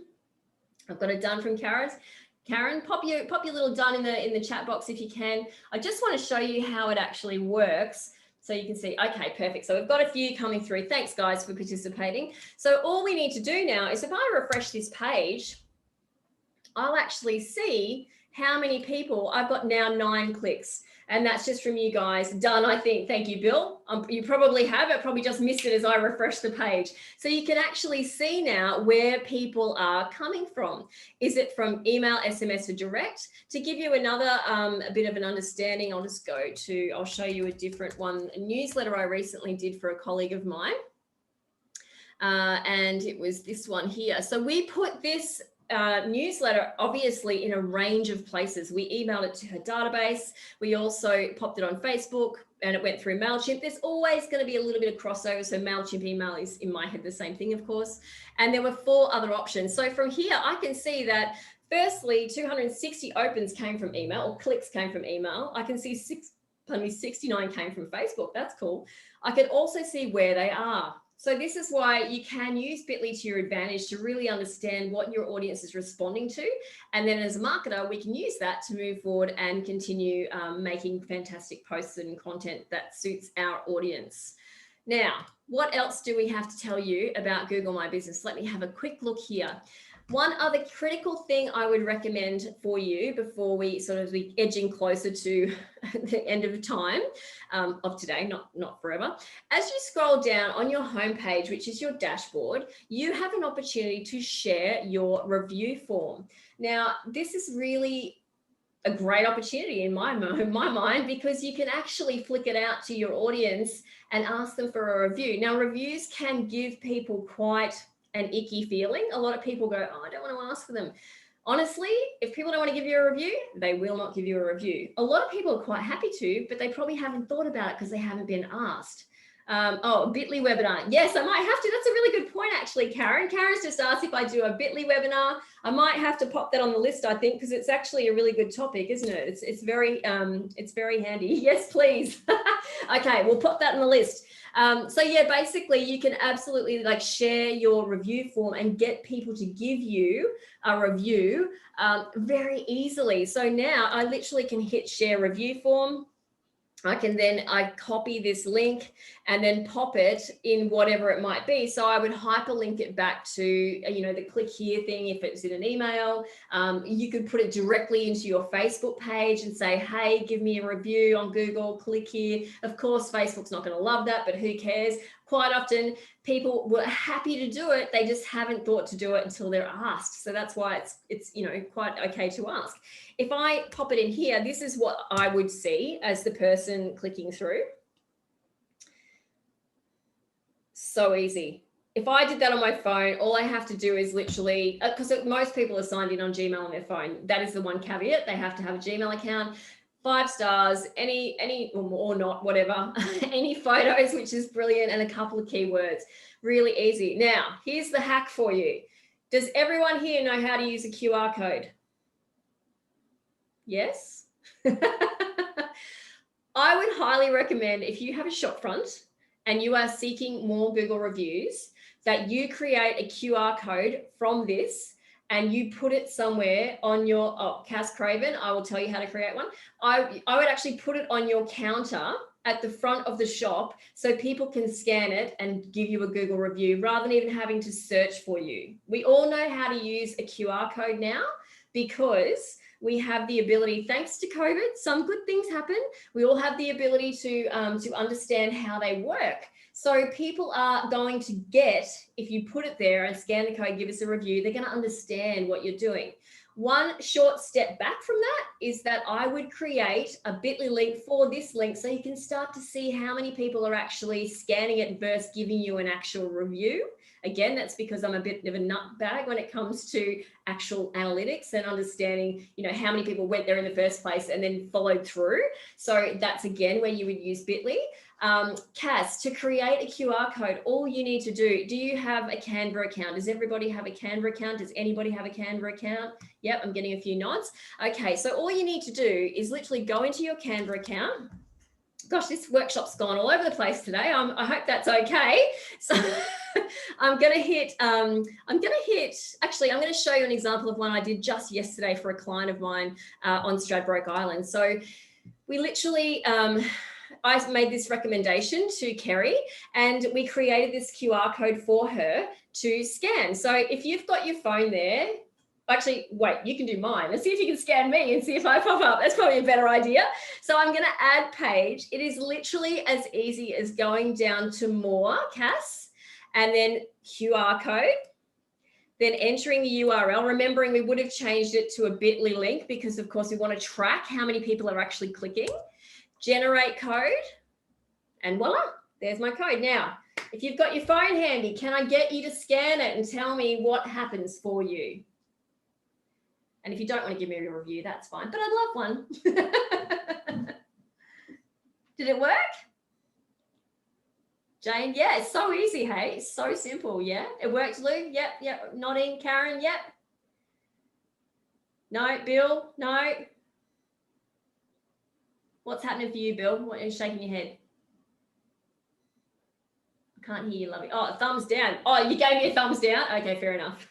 I've got it done from Karen. Karen, pop your little done in the chat box if you can. I just want to show you how it actually works so you can see. Okay, perfect. So we've got a few coming through. Thanks, guys, for participating. So all we need to do now is if I refresh this page, I'll actually see how many people. I've got now 9 clicks. And that's just from you guys. Done, I think. Thank you, Bill. You probably have it, probably just missed it as I refresh the page. So you can actually see now where people are coming from. Is it from email, SMS, or direct? To give you another a bit of an understanding, I'll show you a different one, a newsletter I recently did for a colleague of mine. And it was this one here. So we put this newsletter obviously in a range of places. We emailed it to her database. We also popped it on Facebook, and it went through MailChimp. There's always going to be a little bit of crossover. So MailChimp email is in my head the same thing, of course. And there were 4 other options. So from here, I can see that firstly, 260 opens came from email, or clicks came from email. I can see 69 came from Facebook. That's cool. I can also see where they are. So this is why you can use Bitly to your advantage to really understand what your audience is responding to. And then as a marketer, we can use that to move forward and continue making fantastic posts and content that suits our audience. Now, what else do we have to tell you about Google My Business? Let me have a quick look here. One other critical thing I would recommend for you before we sort of be edging closer to the end of time of today, not forever. As you scroll down on your homepage, which is your dashboard, you have an opportunity to share your review form. Now, this is really a great opportunity in my mind, because you can actually flick it out to your audience and ask them for a review. Now, reviews can give people quite an icky feeling. A lot of people go, oh, I don't want to ask for them. Honestly, if people don't want to give you a review, they will not give you a review. A lot of people are quite happy to, but they probably haven't thought about it because they haven't been asked. Bitly webinar. Yes, I might have to. That's a really good point, actually, Karen. Karen's just asked if I do a Bitly webinar. I might have to pop that on the list, I think, because it's actually a really good topic, isn't it? It's very handy. Yes, please. Okay, we'll pop that on the list. So yeah, basically you can absolutely like share your review form and get people to give you a review very easily. So now I literally can hit share review form. I copy this link and then pop it in whatever it might be. So I would hyperlink it back to, the click here thing. If it's in an email, you could put it directly into your Facebook page and say, hey, give me a review on Google, click here. Of course, Facebook's not going to love that, but who cares? Quite often people were happy to do it. They just haven't thought to do it until they're asked. So that's why it's quite okay to ask. If I pop it in here, this is what I would see as the person clicking through. So easy. If I did that on my phone, all I have to do is literally, because most people are signed in on Gmail on their phone. That is the one caveat. They have to have a Gmail account. 5 stars, any or not, whatever, any photos, which is brilliant, and a couple of keywords. Really easy. Now, here's the hack for you. Does everyone here know how to use a QR code? Yes? I would highly recommend, if you have a shop front and you are seeking more Google reviews, that you create a QR code from this and you put it somewhere on your, Cass Craven, I will tell you how to create one. I would actually put it on your counter at the front of the shop so people can scan it and give you a Google review rather than even having to search for you. We all know how to use a QR code now because we have the ability, thanks to COVID, some good things happen. We all have the ability to understand how they work. So people are going to get, if you put it there and scan the code, give us a review, they're going to understand what you're doing. One short step back from that is that I would create a Bitly link for this link so you can start to see how many people are actually scanning it versus giving you an actual review. Again, that's because I'm a bit of a nutbag when it comes to actual analytics and understanding, how many people went there in the first place and then followed through. So that's again where you would use Bitly. Cass, to create a QR code, all you need to do you have a Canva account? Does everybody have a Canva account? Does anybody have a Canva account? Yep, I'm getting a few nods. Okay, so all you need to do is literally go into your Canva account. Gosh, this workshop's gone all over the place today. I hope that's okay. So I'm going to show you an example of one I did just yesterday for a client of mine on Stradbroke Island. So we literally, I made this recommendation to Kerry and we created this QR code for her to scan. So if you've got your phone there, Actually, wait, you can do mine. Let's see if you can scan me and see if I pop up. That's probably a better idea. So I'm going to add page. It is literally as easy as going down to more, Cass, and then QR code, then entering the URL, remembering we would have changed it to a bit.ly link because of course we want to track how many people are actually clicking, generate code, and voila, there's my code. Now, if you've got your phone handy, can I get you to scan it and tell me what happens for you? And if you don't want to give me a review, that's fine, but I'd love one. Did it work? Jane, yeah, it's so easy, hey? It's so simple, yeah? It works, Lou? Yep. Nodding. Karen, yep. No, Bill, no. What's happening for you, Bill? What are you shaking your head? I can't hear you, lovey. Oh, thumbs down. Oh, you gave me a thumbs down? Okay, fair enough.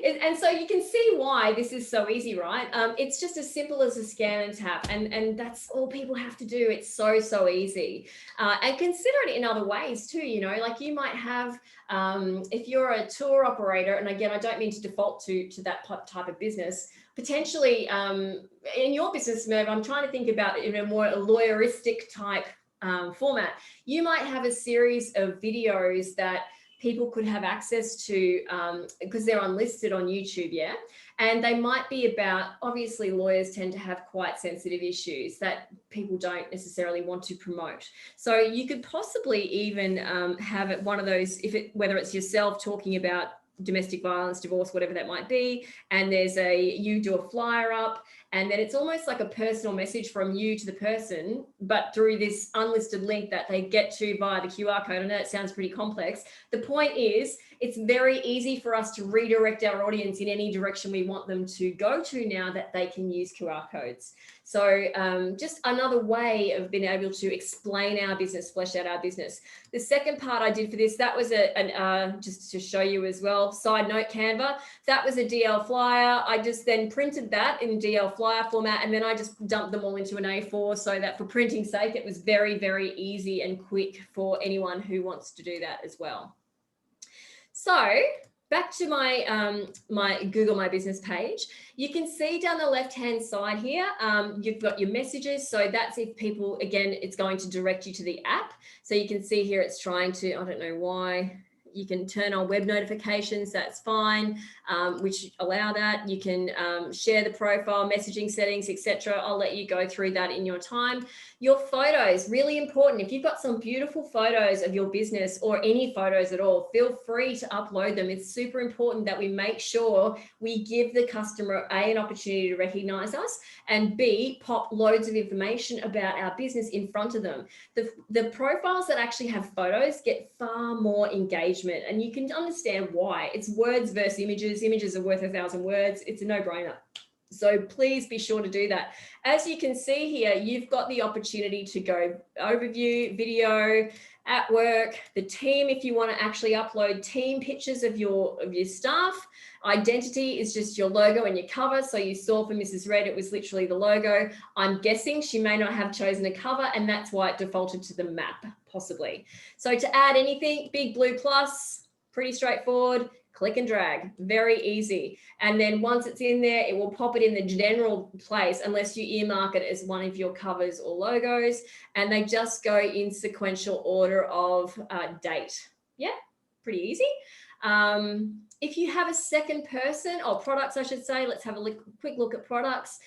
And so you can see why this is so easy, right? It's just as simple as a scan and tap, and that's all people have to do. It's so easy. And consider it in other ways too, you know, like you might have, if you're a tour operator, and again, I don't mean to default to that type of business, potentially in your business, Merv, I'm trying to think about it in a more lawyeristic type format. You might have a series of videos that people could have access to because they're unlisted on YouTube, yeah? And they might be about, obviously lawyers tend to have quite sensitive issues that people don't necessarily want to promote. So you could possibly even have it one of those, whether it's yourself talking about domestic violence, divorce, whatever that might be, and you do a flyer up, and then it's almost like a personal message from you to the person, but through this unlisted link that they get to via the QR code. I know it sounds pretty complex. The point is, it's very easy for us to redirect our audience in any direction we want them to go to now that they can use QR codes. So just another way of being able to explain our business, flesh out our business. The second part I did for this, that was just to show you as well, side note, Canva, that was a DL flyer. I just then printed that in DL flyer format, and then I just dumped them all into an A4 so that for printing sake, it was very easy and quick for anyone who wants to do that as well. So back to my my Google My Business page, you can see down the left-hand side here, you've got your messages. So that's if people, again, it's going to direct you to the app. So you can see here, it's trying to, I don't know why, you can turn on web notifications, that's fine, which allow that. You can share the profile, messaging settings, etc. I'll let you go through that in your time. Your photos, really important. If you've got some beautiful photos of your business or any photos at all, feel free to upload them. It's super important that we make sure we give the customer an opportunity to recognize us, and B, pop loads of information about our business in front of them. The profiles that actually have photos get far more engagement, and you can understand why. It's words versus images. Images are worth 1,000 words. It's a no-brainer. So please be sure to do that. As you can see here, you've got the opportunity to go overview, video, at work, the team, if you want to actually upload team pictures of your staff. Identity is just your logo and your cover. So you saw for Mrs. Red, it was literally the logo. I'm guessing she may not have chosen a cover, and that's why it defaulted to the map, possibly. So to add anything, big blue plus, pretty straightforward. Click and drag, very easy. And then once it's in there, it will pop it in the general place unless you earmark it as one of your covers or logos, and they just go in sequential order of date. Yeah, pretty easy. If you have a second person, or products, I should say, let's have a quick look at products.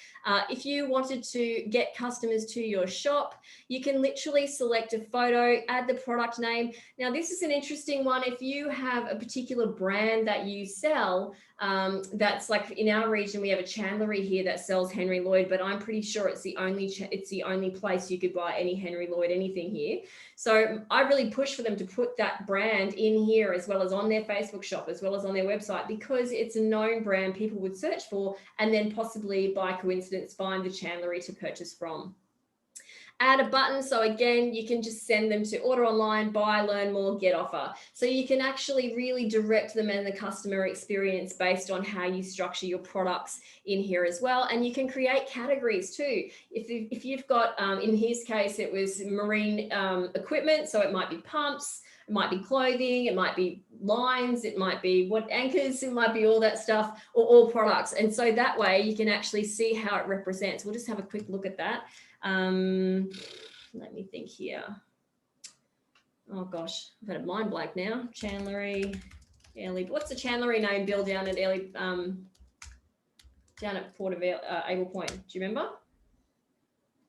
If you wanted to get customers to your shop, you can literally select a photo, add the product name. Now, this is an interesting one. If you have a particular brand that you sell, that's like in our region, we have a chandlery here that sells Henry Lloyd, but I'm pretty sure it's the only place you could buy any Henry Lloyd anything here. So I really push for them to put that brand in here, as well as on their Facebook shop, as well as on their website, because it's a known brand people would search for, and then possibly by coincidence find the chandlery to purchase from. Add a button. So again, you can just send them to order online, buy, learn more, get offer. So you can actually really direct them and the customer experience based on how you structure your products in here as well. And you can create categories too. If you've got, in his case, it was marine equipment. So it might be pumps, it might be clothing, it might be lines, it might be what anchors, it might be all that stuff, or all products. And so that way you can actually see how it represents. We'll just have a quick look at that. Let me think here. Oh gosh, I've had a mind blank now. Chandlery, Airlie. What's the Chandlery name, Bill, down at Airlie, down at Port of Able Point? Do you remember?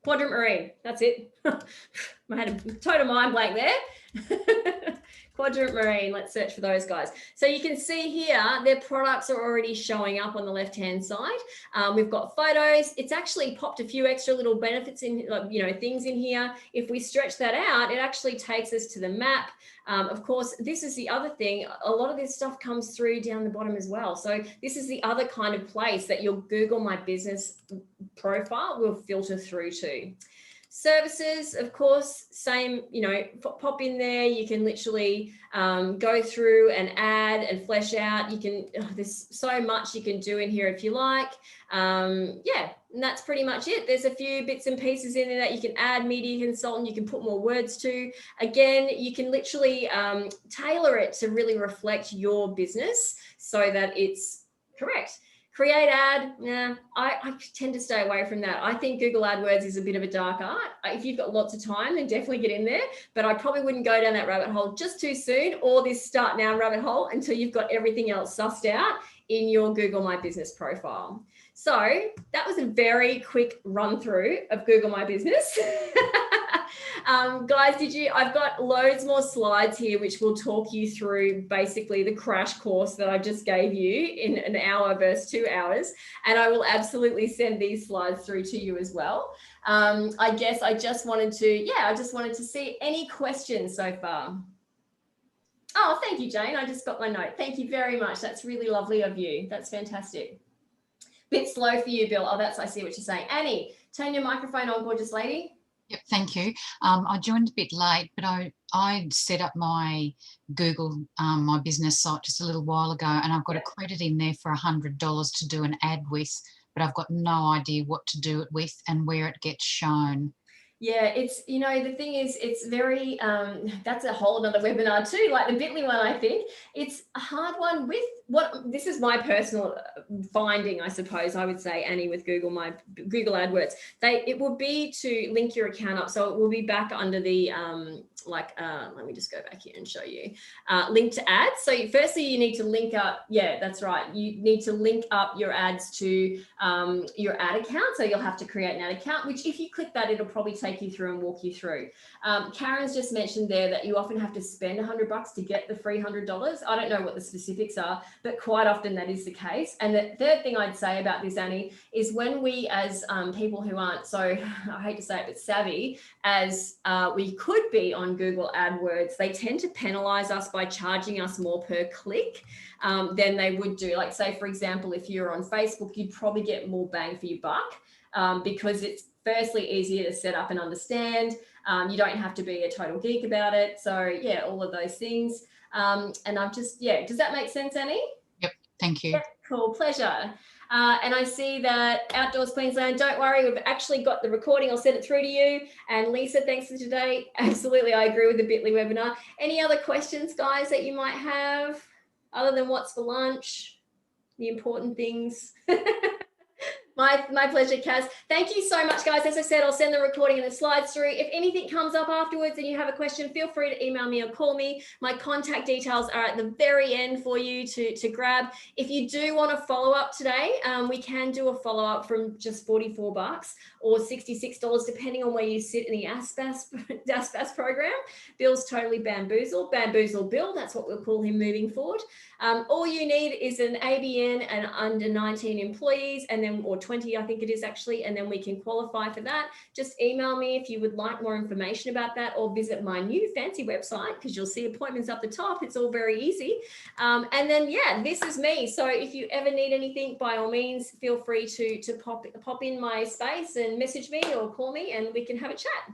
Quadrant Marine. That's it. I had a total mind blank there. Quadrant Marine. Let's search for those guys. So you can see here, their products are already showing up on the left-hand side. We've got photos. It's actually popped a few extra little benefits in, things in here. If we stretch that out, it actually takes us to the map. Of course, this is the other thing. A lot of this stuff comes through down the bottom as well. So this is the other kind of place that your Google My Business profile will filter through to. Services, of course, same, pop in there. You can literally go through and add and flesh out. You can, there's so much you can do in here if you like. And that's pretty much it. There's a few bits and pieces in there that you can add, media consultant, you can put more words to. Again, you can literally tailor it to really reflect your business so that it's correct. Create ad, I tend to stay away from that. I think Google AdWords is a bit of a dark art. If you've got lots of time, then definitely get in there, but I probably wouldn't go down that rabbit hole just too soon, or this start now rabbit hole, until you've got everything else sussed out in your Google My Business profile. So that was a very quick run through of Google My Business. Guys, I've got loads more slides here, which will talk you through basically the crash course that I just gave you in an hour versus 2 hours. And I will absolutely send these slides through to you as well. I guess I just wanted to see any questions so far. Oh, thank you, Jane. I just got my note. Thank you very much. That's really lovely of you. That's fantastic. Bit slow for you, Bill. Oh, I see what you're saying. Annie, turn your microphone on, gorgeous lady. Yep, thank you. I joined a bit late, but I set up my Google My Business site just a little while ago, and I've got a credit in there for $100 to do an ad with, but I've got no idea what to do it with and where it gets shown. Yeah, it's, the thing is, it's very, that's a whole other webinar too, like the Bitly one, I think. It's a hard one with this is my personal finding, I suppose, I would say, Annie, with Google AdWords. It will be to link your account up. So it will be back under the, let me just go back here and show you, link to ads. So firstly, you need to link up, yeah, that's right. You need to link up your ads to your ad account. So you'll have to create an ad account, which if you click that, it'll probably take you through and walk you through. Karen's just mentioned there that you often have to spend $100 to get the free $100. I don't know what the specifics are, but quite often that is the case. And the third thing I'd say about this, Annie, is when we as people who aren't so, I hate to say it, but savvy as we could be on Google AdWords, they tend to penalize us by charging us more per click than they would do. Like say, for example, if you're on Facebook, you'd probably get more bang for your buck because it's firstly easier to set up and understand. You don't have to be a total geek about it. So yeah, all of those things. And I've just, does that make sense, Annie? Yep, thank you. Yeah, cool, pleasure. And I see that Outdoors Queensland, don't worry, we've actually got the recording. I'll send it through to you. And Lisa, thanks for today. Absolutely, I agree with the Bitly webinar. Any other questions, guys, that you might have other than what's for lunch, the important things? My pleasure, Kaz. Thank you so much, guys. As I said, I'll send the recording and the slides through. If anything comes up afterwards and you have a question, feel free to email me or call me. My contact details are at the very end for you to grab. If you do want to follow up today, we can do a follow up from just $44 or $66, depending on where you sit in the ASPAS program. Bill's totally bamboozled. Bamboozle Bill, that's what we'll call him moving forward. All you need is an ABN and under 19 employees, and then, or 20, I think it is actually, and then we can qualify for that. Just email me if you would like more information about that, or visit my new fancy website, because you'll see appointments up the top. It's all very easy. And then, yeah, this is me. So if you ever need anything, by all means, feel free to pop in my space and message me or call me, and we can have a chat.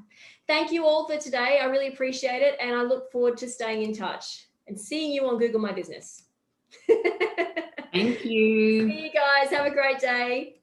Thank you all for today. I really appreciate it. And I look forward to staying in touch and seeing you on Google My Business. Thank you. See you guys. Have a great day.